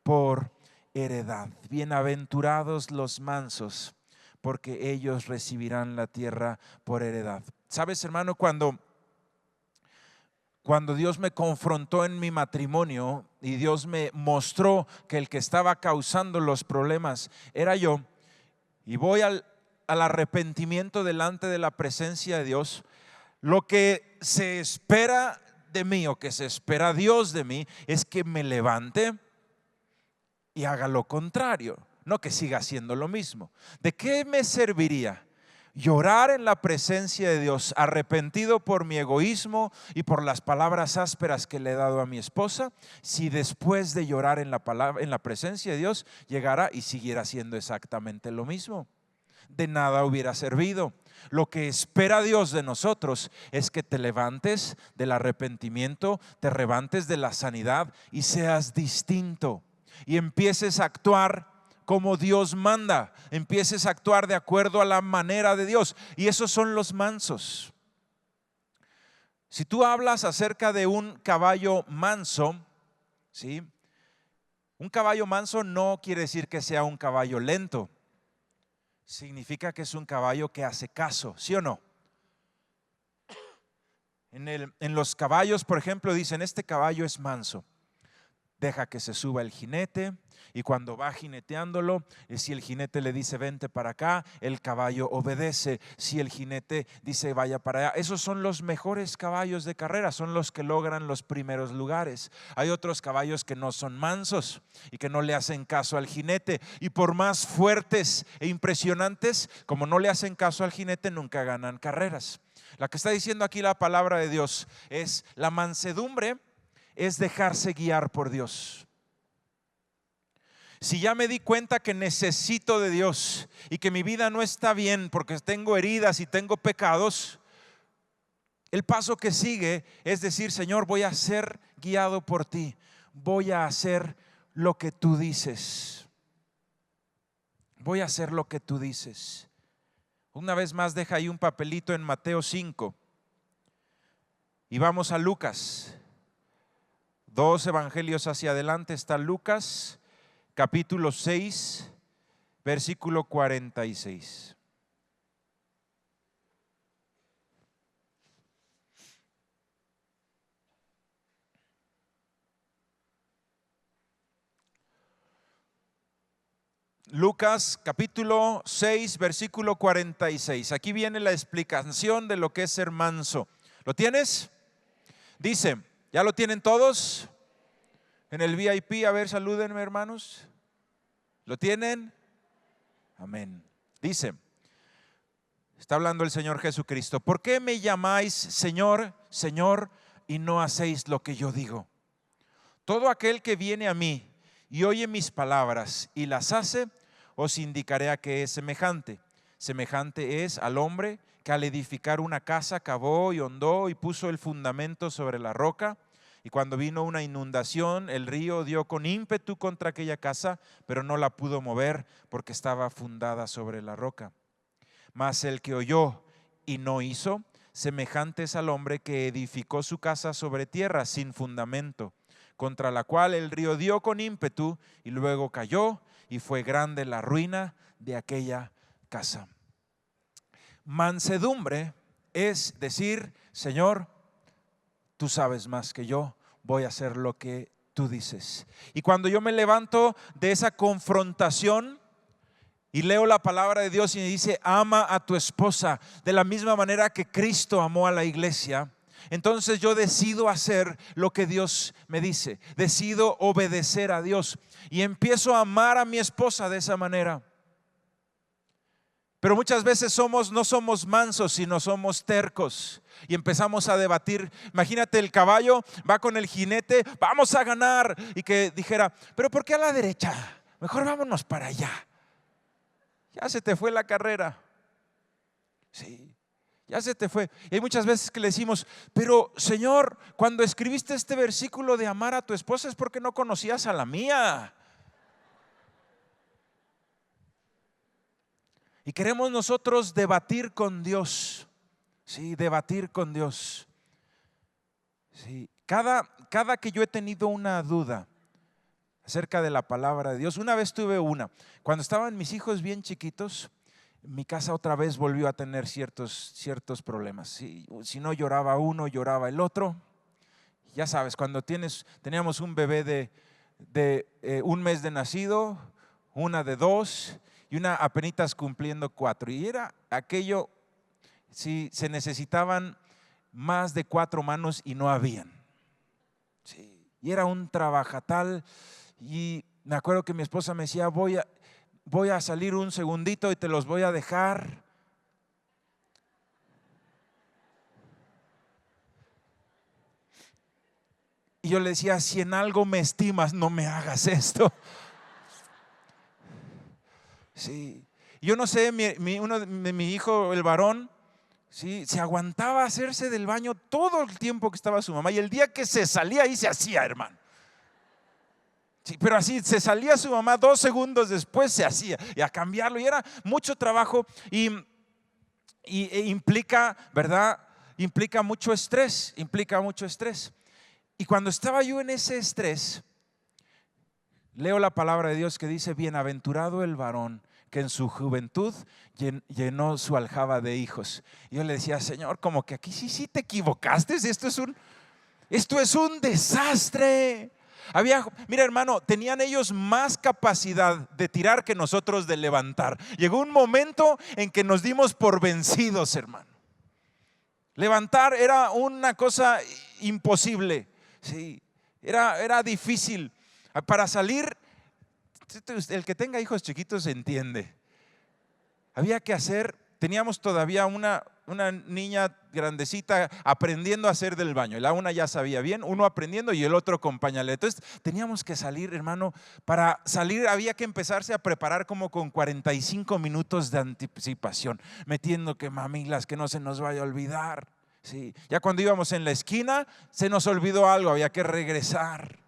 por heredad. Bienaventurados los mansos, porque ellos recibirán la tierra por heredad. ¿Sabes, hermano? Cuando Dios me confrontó en mi matrimonio y Dios me mostró que el que estaba causando los problemas era yo, y voy al arrepentimiento delante de la presencia de Dios, lo que se espera de mí, o que se espera Dios de mí, es que me levante y haga lo contrario, no que siga haciendo lo mismo. ¿De qué me serviría llorar en la presencia de Dios, arrepentido por mi egoísmo y por las palabras ásperas que le he dado a mi esposa, si después de llorar en la presencia de Dios llegara y siguiera haciendo exactamente lo mismo? De nada hubiera servido. Lo que espera Dios de nosotros es que te levantes del arrepentimiento, te levantes de la sanidad y seas distinto y empieces a actuar como Dios manda, empieces a actuar de acuerdo a la manera de Dios. Y esos son los mansos. Si tú hablas acerca de un caballo manso, ¿sí? Un caballo manso no quiere decir que sea un caballo lento. Significa que es un caballo que hace caso, ¿sí o no? En los caballos, por ejemplo, dicen: este caballo es manso. Deja que se suba el jinete, y cuando va jineteándolo, si el jinete le dice vente para acá, el caballo obedece. Si el jinete dice vaya para allá, esos son los mejores caballos de carrera, son los que logran los primeros lugares. Hay otros caballos que no son mansos y que no le hacen caso al jinete, y por más fuertes e impresionantes, como no le hacen caso al jinete, nunca ganan carreras. La que está diciendo aquí la palabra de Dios es: la mansedumbre es dejarse guiar por Dios. Si ya me di cuenta que necesito de Dios y que mi vida no está bien porque tengo heridas y tengo pecados, el paso que sigue es decir: Señor, voy a ser guiado por ti, voy a hacer lo que tú dices, voy a hacer lo que tú dices. Una vez más, deja ahí un papelito en Mateo 5 y vamos a Lucas. 2 evangelios hacia adelante está Lucas capítulo 6, versículo 46. Lucas capítulo 6, versículo 46. Aquí viene la explicación de lo que es ser manso. ¿Lo tienes? Dice, ¿ya lo tienen todos? En el VIP, a ver, salúdenme, hermanos. ¿Lo tienen? Amén. Dice, está hablando el Señor Jesucristo: ¿por qué me llamáis Señor, Señor, y no hacéis lo que yo digo? Todo aquel que viene a mí y oye mis palabras y las hace, os indicaré a qué es semejante. Semejante es al hombre que al edificar una casa cavó y hondó y puso el fundamento sobre la roca. Y cuando vino una inundación, el río dio con ímpetu contra aquella casa, pero no la pudo mover porque estaba fundada sobre la roca. Mas el que oyó y no hizo, semejante es al hombre que edificó su casa sobre tierra sin fundamento, contra la cual el río dio con ímpetu y luego cayó, y fue grande la ruina de aquella casa. Mansedumbre es decir: Señor, tú sabes más que yo, voy a hacer lo que tú dices. Y cuando yo me levanto de esa confrontación y leo la palabra de Dios y me dice: ama a tu esposa de la misma manera que Cristo amó a la iglesia, entonces yo decido hacer lo que Dios me dice, decido obedecer a Dios y empiezo a amar a mi esposa de esa manera. Pero muchas veces no somos mansos, sino somos tercos y empezamos a debatir. Imagínate, el caballo va con el jinete: vamos a ganar, y que dijera: pero ¿por qué a la derecha? Mejor vámonos para allá. Ya se te fue la carrera. Sí, ya se te fue. Y hay muchas veces que le decimos: pero Señor, cuando escribiste este versículo de amar a tu esposa es porque no conocías a la mía. Y queremos nosotros debatir con Dios. Sí, debatir con Dios. Sí, cada que yo he tenido una duda acerca de la palabra de Dios, una vez tuve una. Cuando estaban mis hijos bien chiquitos, mi casa otra vez volvió a tener ciertos problemas. Si no lloraba uno, lloraba el otro. Ya sabes, cuando teníamos un bebé de 1 mes de nacido, una de 2 y una apenitas cumpliendo 4. Y era aquello, sí, se necesitaban más de 4 manos y no habían. Sí, y era un trabajatal. Y me acuerdo que mi esposa me decía: voy a salir un segundito y te los voy a dejar. Y yo le decía: si en algo me estimas, no me hagas esto. Sí. Yo no sé, uno de mi hijo, el varón, sí, se aguantaba hacerse del baño todo el tiempo que estaba su mamá, y el día que se salía, ahí se hacía, hermano. Sí, pero así se salía su mamá, 2 segundos después se hacía, y a cambiarlo, y era mucho trabajo e implica, ¿verdad? Implica mucho estrés. Y cuando estaba yo en ese estrés, leo la palabra de Dios que dice: bienaventurado el varón que en su juventud llenó su aljaba de hijos. Y yo le decía: Señor, como que aquí sí te equivocaste, esto es un desastre. Mira, hermano, tenían ellos más capacidad de tirar que nosotros de levantar. Llegó un momento en que nos dimos por vencidos, hermano. Levantar era una cosa imposible. Sí, era difícil. Para salir, el que tenga hijos chiquitos entiende. Teníamos todavía una niña grandecita aprendiendo a hacer del baño. La una ya sabía bien, uno aprendiendo y el otro con pañales. Entonces teníamos que salir, hermano. Para salir había que empezarse a preparar como con 45 minutos de anticipación, metiendo que mamilas, que no se nos vaya a olvidar. Sí. Ya cuando íbamos en la esquina se nos olvidó algo, había que regresar.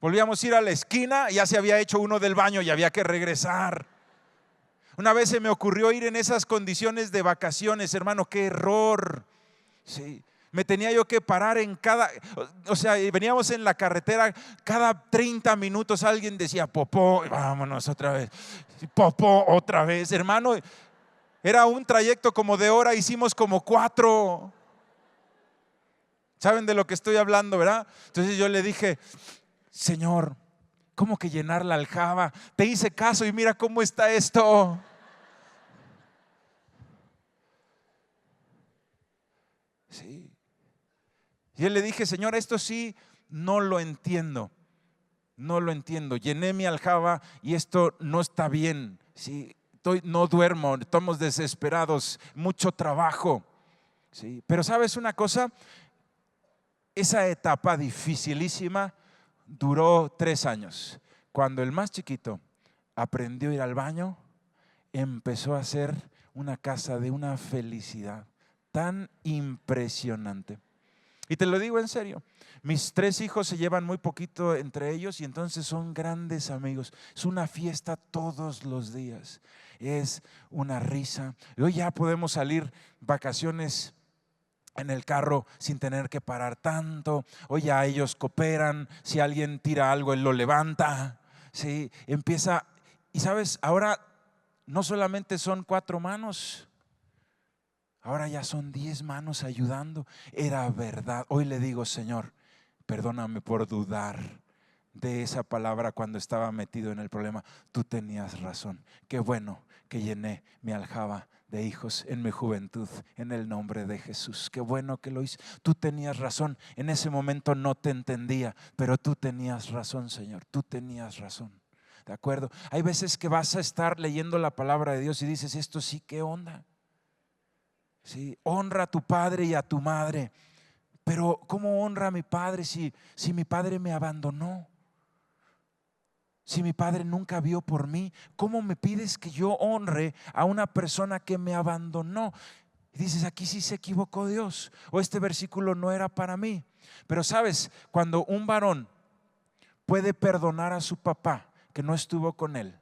Volvíamos a ir a la esquina, ya se había hecho uno del baño y había que regresar. Una vez se me ocurrió ir en esas condiciones de vacaciones, hermano, qué error. Sí, me tenía yo que parar veníamos en la carretera, cada 30 minutos alguien decía: popó, vámonos otra vez, popó otra vez, hermano. Era un trayecto como de hora, hicimos como 4. ¿Saben de lo que estoy hablando, verdad? Entonces yo le dije: Señor, ¿cómo que llenar la aljaba? Te hice caso y mira cómo está esto. Sí. Y yo le dije: Señor, esto sí no lo entiendo. No lo entiendo. Llené mi aljaba y esto no está bien. ¿Sí? No duermo, estamos desesperados, mucho trabajo. ¿Sí? Pero ¿sabes una cosa? Esa etapa dificilísima duró 3 años. Cuando el más chiquito aprendió a ir al baño, empezó a ser una casa de una felicidad tan impresionante. Y te lo digo en serio, mis 3 hijos se llevan muy poquito entre ellos y entonces son grandes amigos. Es una fiesta todos los días, es una risa. Y hoy ya podemos salir vacaciones en el carro sin tener que parar tanto. Hoy ya ellos cooperan, si alguien tira algo él lo levanta. Sí, empieza. Y sabes, ahora no solamente son 4 manos, ahora ya son 10 manos ayudando. Era verdad. Hoy le digo, Señor, perdóname por dudar de esa palabra cuando estaba metido en el problema. Tú tenías razón. Qué bueno que llené mi aljaba de hijos en mi juventud, en el nombre de Jesús. Qué bueno que lo hice. Tú tenías razón. En ese momento no te entendía, pero tú tenías razón, Señor. Tú tenías razón. ¿De acuerdo? Hay veces que vas a estar leyendo la palabra de Dios y dices, esto sí, ¿qué onda? Sí, honra a tu padre y a tu madre. Pero ¿cómo honra a mi padre si mi padre me abandonó? Si mi padre nunca vio por mí, ¿cómo me pides que yo honre a una persona que me abandonó? Y dices, aquí sí se equivocó Dios, o este versículo no era para mí. Pero sabes, cuando un varón puede perdonar a su papá que no estuvo con él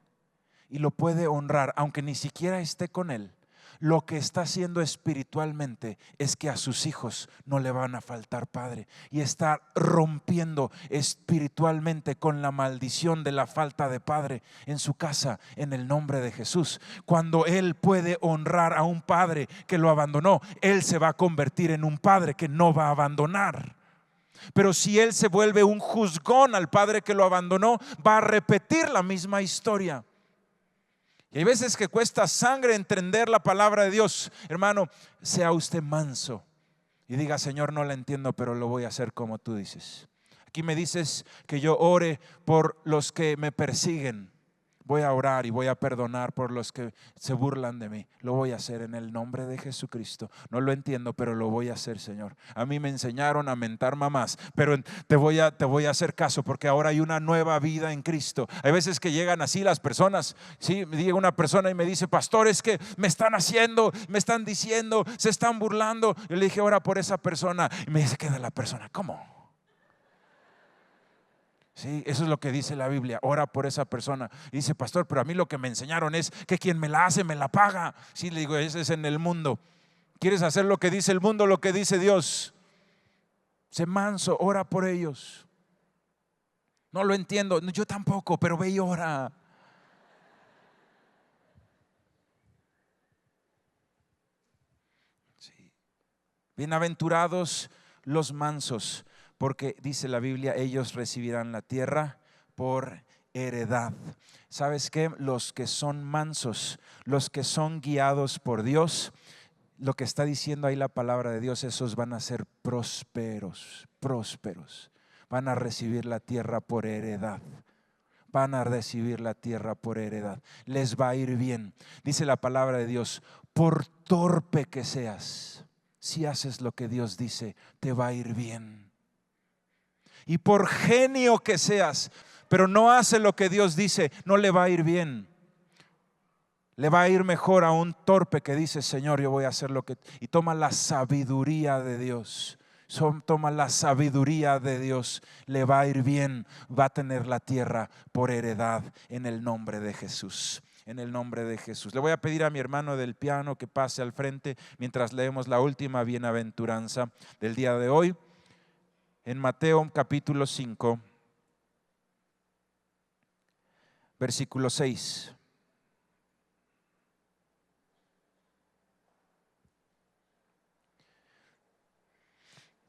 y lo puede honrar, aunque ni siquiera esté con él, lo que está haciendo espiritualmente es que a sus hijos no le van a faltar padre, y está rompiendo espiritualmente con la maldición de la falta de padre en su casa, en el nombre de Jesús. Cuando él puede honrar a un padre que lo abandonó, él se va a convertir en un padre que no va a abandonar. Pero si él se vuelve un juzgón al padre que lo abandonó, va a repetir la misma historia. Y hay veces que cuesta sangre entender la palabra de Dios. Hermano, sea usted manso y diga, Señor, no la entiendo, pero lo voy a hacer como tú dices. Aquí me dices que yo ore por los que me persiguen. Voy a orar y voy a perdonar por los que se burlan de mí. Lo voy a hacer en el nombre de Jesucristo. No lo entiendo, pero lo voy a hacer, Señor. A mí me enseñaron a mentar mamás, pero te voy a hacer caso, porque ahora hay una nueva vida en Cristo. Hay veces que llegan así las personas. Sí, llega una persona y me dice, pastor, es que me están haciendo, me están diciendo, se están burlando. Yo le dije, ora por esa persona. Y me dice, queda la persona, ¿cómo? Sí, eso es lo que dice la Biblia, ora por esa persona. Y dice, pastor, pero a mí lo que me enseñaron es que quien me la hace, me la paga. Sí, le digo, ese es en el mundo. ¿Quieres hacer lo que dice el mundo, lo que dice Dios? Sé manso, ora por ellos. No lo entiendo, yo tampoco, pero ve y ora. Sí. Bienaventurados los mansos, porque dice la Biblia, ellos recibirán la tierra por heredad. ¿Sabes qué? Los que son mansos, los que son guiados por Dios, lo que está diciendo ahí la palabra de Dios, esos van a ser prósperos, prósperos. Van a recibir la tierra por heredad. Van a recibir la tierra por heredad. Les va a ir bien. Dice la palabra de Dios, por torpe que seas, si haces lo que Dios dice, te va a ir bien. Y por genio que seas, pero no hace lo que Dios dice, no le va a ir bien. Le va a ir mejor a un torpe que dice, Señor, yo voy a hacer lo que... Y toma la sabiduría de Dios. Toma la sabiduría de Dios. Le va a ir bien. Va a tener la tierra por heredad en el nombre de Jesús. En el nombre de Jesús. Le voy a pedir a mi hermano del piano que pase al frente mientras leemos la última bienaventuranza del día de hoy. En Mateo capítulo 5, versículo 6.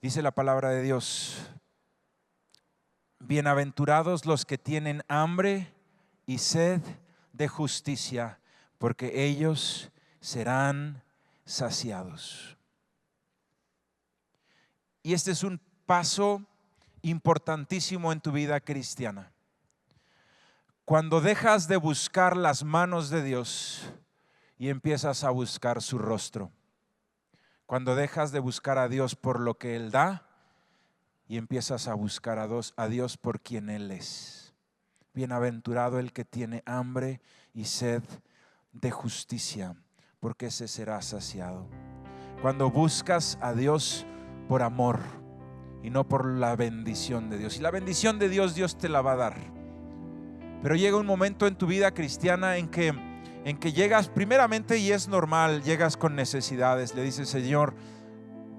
Dice la palabra de Dios, bienaventurados los que tienen hambre y sed de justicia, porque ellos serán saciados. Y este es un paso importantísimo en tu vida cristiana. Cuando dejas de buscar las manos de Dios y empiezas a buscar su rostro. Cuando dejas de buscar a Dios por lo que Él da y empiezas a buscar a Dios por quien Él es. Bienaventurado el que tiene hambre y sed de justicia, porque ese será saciado. Cuando buscas a Dios por amor y no por la bendición de Dios. Y la bendición de Dios, Dios te la va a dar. Pero llega un momento en tu vida cristiana en que llegas primeramente, y es normal, llegas con necesidades. Le dices: Señor,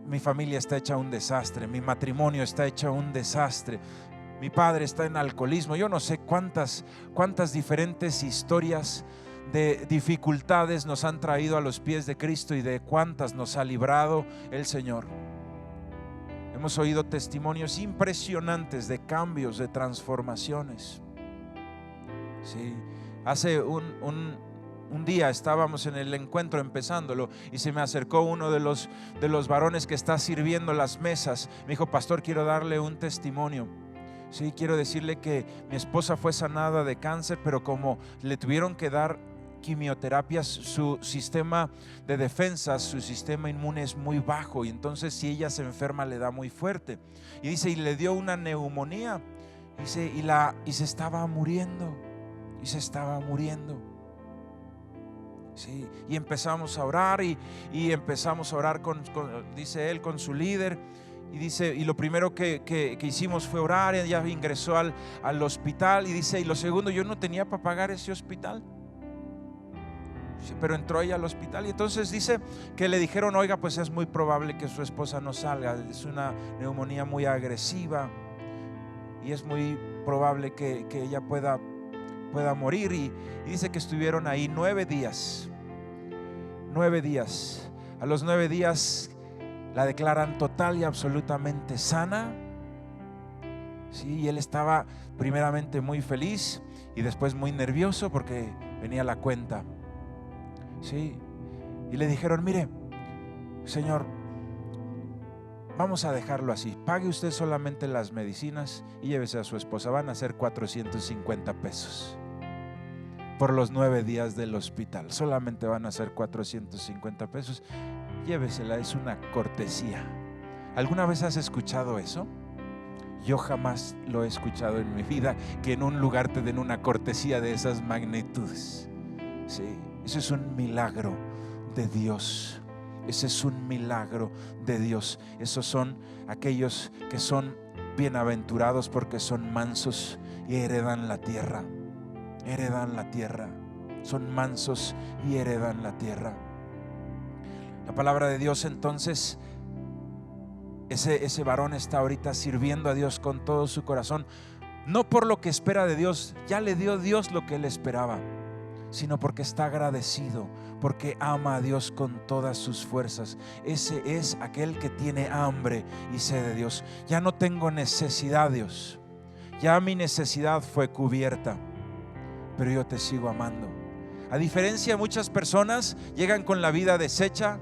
mi familia está hecha un desastre, mi matrimonio está hecho un desastre, mi padre está en alcoholismo. Yo no sé cuántas diferentes historias de dificultades nos han traído a los pies de Cristo y de cuántas nos ha librado el Señor. Hemos oído testimonios impresionantes de cambios, de transformaciones. Sí. Hace un día estábamos en el encuentro empezándolo y se me acercó uno de los varones que está sirviendo las mesas. Me dijo: pastor, quiero darle un testimonio. Sí, quiero decirle que mi esposa fue sanada de cáncer, pero como le tuvieron que dar quimioterapias, su sistema de defensas, su sistema inmune es muy bajo, y entonces si ella se enferma le da muy fuerte. Y dice, y le dio una neumonía, dice, y se estaba muriendo. Y se estaba muriendo. Sí, y empezamos a orar y empezamos a orar dice él, con su líder. Y dice, y lo primero que hicimos fue orar. Ella ingresó al hospital. Y dice, y lo segundo, yo no tenía para pagar ese hospital. Sí, pero entró ella al hospital. Y entonces dice que le dijeron: oiga, pues es muy probable que su esposa no salga. Es una neumonía muy agresiva y es muy probable que ella pueda morir. Y dice que estuvieron ahí 9 días. 9 días. A los 9 días la declaran total y absolutamente sana. Sí, y él estaba primeramente muy feliz y después muy nervioso porque venía la cuenta. Sí, y le dijeron: mire, señor, vamos a dejarlo así, pague usted solamente las medicinas y llévese a su esposa. Van a ser 450 pesos por los 9 días del hospital. Solamente van a ser 450 pesos. Llévesela, es una cortesía. ¿Alguna vez has escuchado eso? Yo jamás lo he escuchado en mi vida, que en un lugar te den una cortesía de esas magnitudes. Sí, eso es un milagro de Dios. Ese es un milagro de Dios. Esos son aquellos que son bienaventurados porque son mansos y heredan la tierra. Heredan la tierra. Son mansos y heredan la tierra. La palabra de Dios, entonces, ese varón está ahorita sirviendo a Dios con todo su corazón, no por lo que espera de Dios, ya le dio Dios lo que él esperaba, sino porque está agradecido, porque ama a Dios con todas sus fuerzas. Ese es aquel que tiene hambre y sed de Dios. Ya no tengo necesidad, Dios, ya mi necesidad fue cubierta, pero yo te sigo amando. A diferencia de muchas personas, llegan con la vida deshecha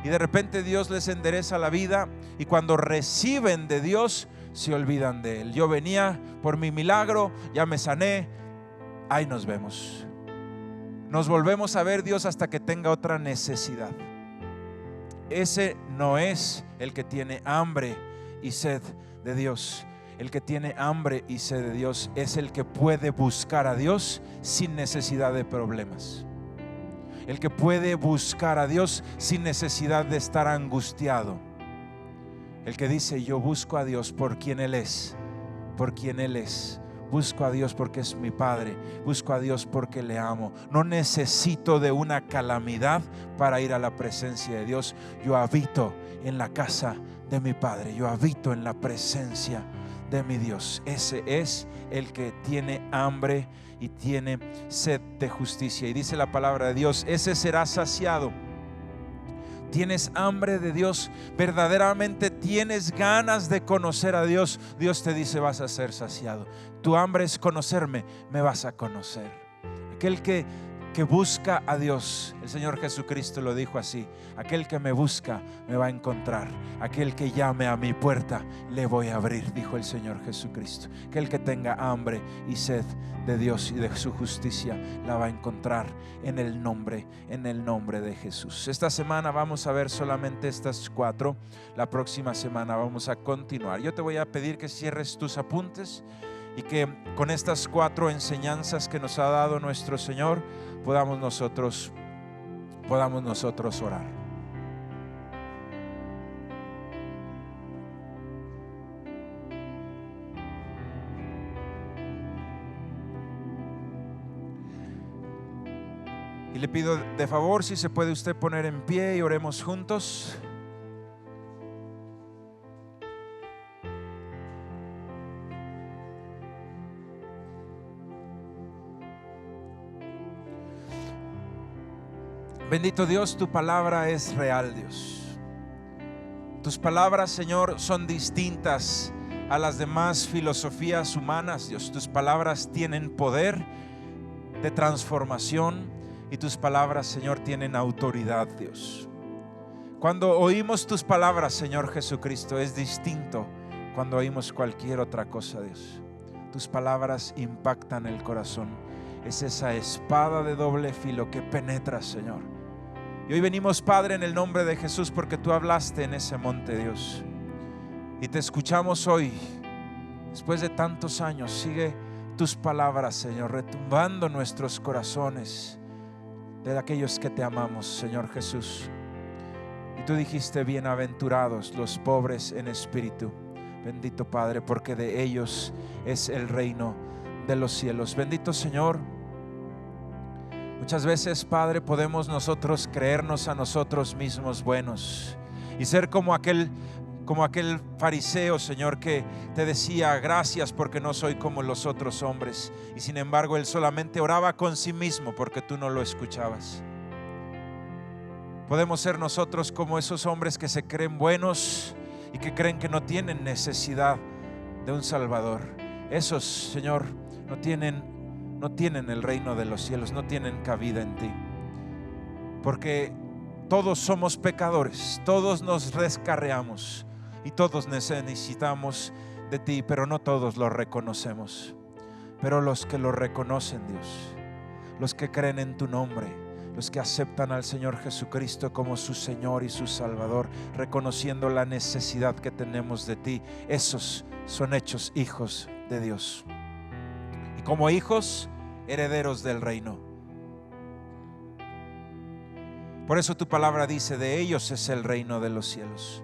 y de repente Dios les endereza la vida, y cuando reciben de Dios se olvidan de Él. Yo venía por mi milagro, ya me sané, ahí nos vemos. Nos volvemos a ver, Dios, hasta que tenga otra necesidad. Ese no es el que tiene hambre y sed de Dios. El que tiene hambre y sed de Dios es el que puede buscar a Dios sin necesidad de problemas. El que puede buscar a Dios sin necesidad de estar angustiado. El que dice: yo busco a Dios por quien Él es, por quien Él es. Busco a Dios porque es mi Padre. Busco a Dios porque le amo. No necesito de una calamidad para ir a la presencia de Dios. Yo habito en la casa de mi Padre. Yo habito en la presencia de mi Dios. Ese es el que tiene hambre y tiene sed de justicia. Y dice la palabra de Dios: ese será saciado. Tienes hambre de Dios, verdaderamente tienes ganas de conocer a Dios. Dios te dice: vas a ser saciado. Tu hambre es conocerme, me vas a conocer. Aquel que que busca a Dios. El Señor Jesucristo lo dijo así: aquel que me busca me va a encontrar, aquel que llame a mi puerta le voy a abrir, dijo el Señor Jesucristo. Aquel que tenga hambre y sed de Dios y de su justicia la va a encontrar en el nombre de Jesús. Esta semana vamos a ver solamente estas 4. La próxima semana vamos a continuar. Yo te voy a pedir que cierres tus apuntes y que con estas 4 enseñanzas que nos ha dado nuestro Señor podamos nosotros orar. Y le pido de favor si se puede usted poner en pie y oremos juntos. Bendito Dios, tu palabra es real, Dios. Tus palabras, Señor, son distintas a las demás filosofías humanas, Dios. Tus palabras tienen poder de transformación y tus palabras, Señor, tienen autoridad, Dios. Cuando oímos tus palabras, Señor Jesucristo, es distinto cuando oímos cualquier otra cosa, Dios. Tus palabras impactan el corazón. Es esa espada de doble filo que penetra, Señor. Y hoy venimos, Padre, en el nombre de Jesús, porque tú hablaste en ese monte, Dios. Y te escuchamos hoy, después de tantos años. Sigue tus palabras, Señor, retumbando nuestros corazones de aquellos que te amamos, Señor Jesús. Y tú dijiste: bienaventurados los pobres en espíritu. Bendito Padre, porque de ellos es el reino de los cielos. Bendito Señor. Muchas veces, Padre, podemos nosotros creernos a nosotros mismos buenos y ser como aquel fariseo, Señor, que te decía: gracias porque no soy como los otros hombres. Y sin embargo, él solamente oraba con sí mismo porque tú no lo escuchabas. Podemos ser nosotros como esos hombres que se creen buenos y que creen que no tienen necesidad de un Salvador. Esos, Señor, no tienen el reino de los cielos, no tienen cabida en ti. Porque todos somos pecadores, todos nos descarriamos y todos necesitamos de ti, pero no todos lo reconocemos. Pero los que lo reconocen, Dios, los que creen en tu nombre, los que aceptan al Señor Jesucristo como su Señor y su Salvador, reconociendo la necesidad que tenemos de ti, esos son hechos hijos de Dios. Y como hijos, herederos del reino. Por eso tu palabra dice: de ellos es el reino de los cielos.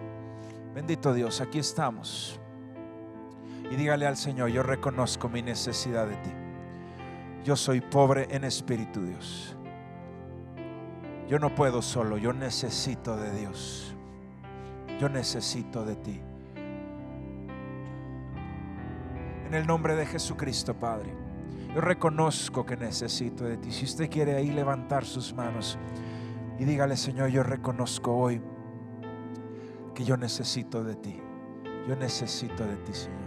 Bendito Dios, aquí estamos. Y dígale al Señor: yo reconozco mi necesidad de ti. Yo soy pobre en espíritu, Dios. Yo no puedo solo, yo necesito de Dios. Yo necesito de ti. En el nombre de Jesucristo, Padre, yo reconozco que necesito de ti. Si usted quiere ahí levantar sus manos y dígale: Señor, yo reconozco hoy que yo necesito de ti. Yo necesito de ti, Señor.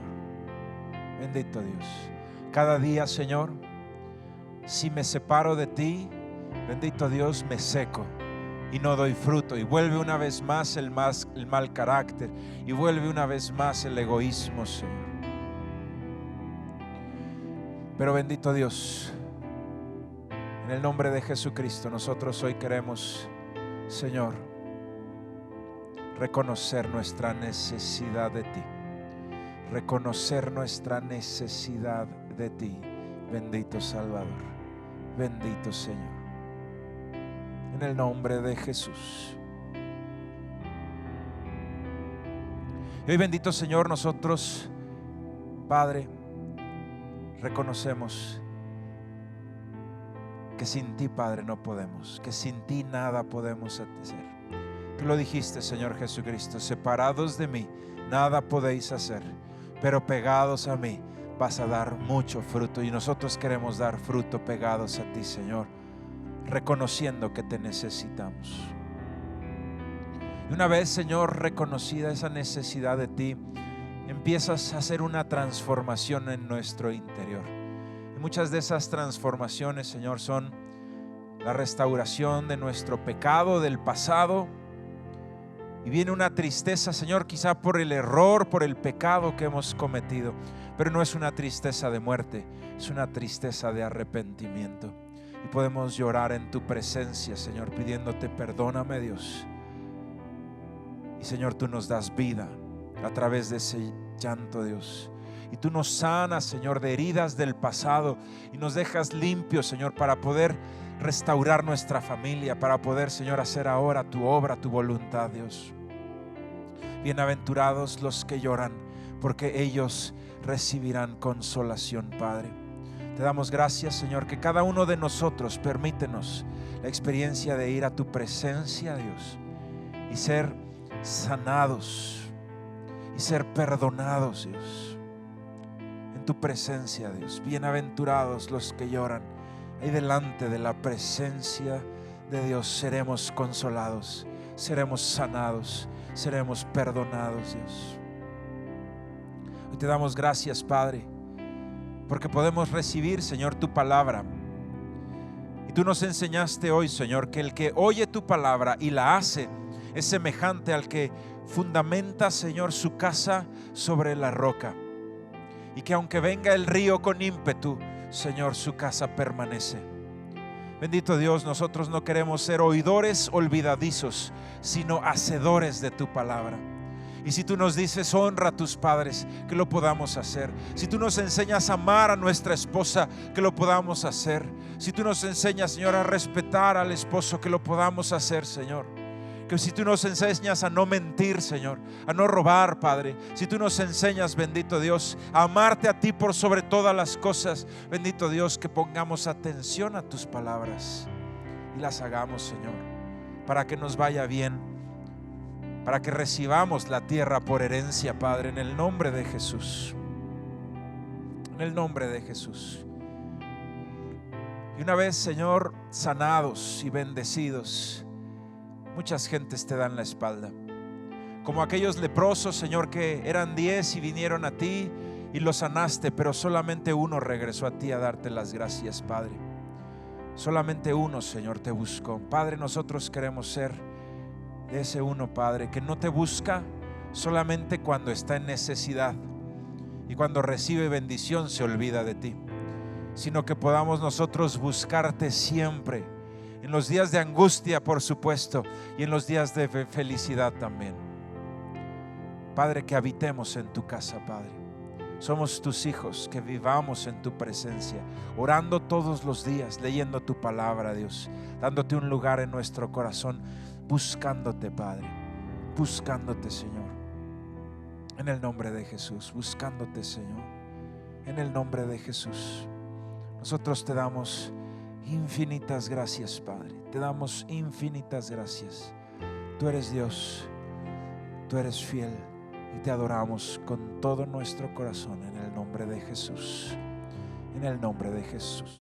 Bendito Dios. Cada día, Señor, si me separo de ti, bendito Dios, me seco y no doy fruto, y vuelve una vez más el mal carácter, y vuelve una vez más el egoísmo, Señor. Pero bendito Dios, en el nombre de Jesucristo, nosotros hoy queremos, Señor, reconocer nuestra necesidad de ti. Reconocer nuestra necesidad de ti, bendito Salvador, bendito Señor. En el nombre de Jesús. Y hoy, bendito Señor, nosotros, Padre, reconocemos que sin ti, Padre, no podemos, que sin ti nada podemos hacer. Tú lo dijiste, Señor Jesucristo: separados de mí nada podéis hacer, pero pegados a mí vas a dar mucho fruto. Y nosotros queremos dar fruto pegados a ti, Señor, reconociendo que te necesitamos. Y una vez, Señor, reconocida esa necesidad de ti, empiezas a hacer una transformación en nuestro interior. Y muchas de esas transformaciones, Señor, son la restauración de nuestro pecado del pasado. Y viene una tristeza, Señor, quizá por el error, por el pecado que hemos cometido, pero no es una tristeza de muerte, es una tristeza de arrepentimiento. Y podemos llorar en tu presencia, Señor, pidiéndote perdóname, Dios. Y Señor, tú nos das vida a través de ese llanto, Dios. Y tú nos sanas, Señor, de heridas del pasado y nos dejas limpios, Señor, para poder restaurar nuestra familia, para poder, Señor, hacer ahora tu obra, tu voluntad, Dios. Bienaventurados los que lloran, porque ellos recibirán consolación, Padre. Te damos gracias, Señor, que cada uno de nosotros permítenos la experiencia de ir a tu presencia, Dios, y ser sanados y ser perdonados, Dios, en tu presencia, Dios. Bienaventurados los que lloran, ahí delante de la presencia de Dios seremos consolados, seremos sanados, seremos perdonados, Dios. Hoy te damos gracias, Padre, porque podemos recibir, Señor, tu palabra. Y tú nos enseñaste hoy, Señor, que el que oye tu palabra y la hace es semejante al que fundamenta, Señor, su casa sobre la roca. Y que aunque venga el río con ímpetu, Señor, su casa permanece. Bendito Dios, nosotros no queremos ser oidores olvidadizos, sino hacedores de tu palabra. Y si tú nos dices honra a tus padres, que lo podamos hacer. Si tú nos enseñas a amar a nuestra esposa, que lo podamos hacer. Si tú nos enseñas, Señor, a respetar al esposo, que lo podamos hacer, Señor. Que si tú nos enseñas a no mentir, Señor, a no robar, Padre. Si tú nos enseñas, bendito Dios, a amarte a ti por sobre todas las cosas, bendito Dios, que pongamos atención a tus palabras y las hagamos, Señor, para que nos vaya bien, para que recibamos la tierra por herencia, Padre, en el nombre de Jesús. En el nombre de Jesús. Y una vez, Señor, sanados y bendecidos, muchas gentes te dan la espalda. Como aquellos leprosos, Señor, que eran 10 y vinieron a ti y los sanaste, pero solamente uno regresó a ti a darte las gracias, Padre. Solamente uno, Señor, te buscó. Padre, nosotros queremos ser de ese uno, Padre, que no te busca solamente cuando está en necesidad y cuando recibe bendición se olvida de ti, sino que podamos nosotros buscarte siempre, en los días de angustia, por supuesto, y en los días de felicidad también. Padre, que habitemos en tu casa, Padre. Somos tus hijos, que vivamos en tu presencia, orando todos los días, leyendo tu palabra, Dios, dándote un lugar en nuestro corazón, buscándote, Padre, buscándote, Señor, en el nombre de Jesús, buscándote, Señor, en el nombre de Jesús. Nosotros te damos infinitas gracias, Padre, te damos infinitas gracias. Tú eres Dios, tú eres fiel y te adoramos con todo nuestro corazón en el nombre de Jesús, en el nombre de Jesús.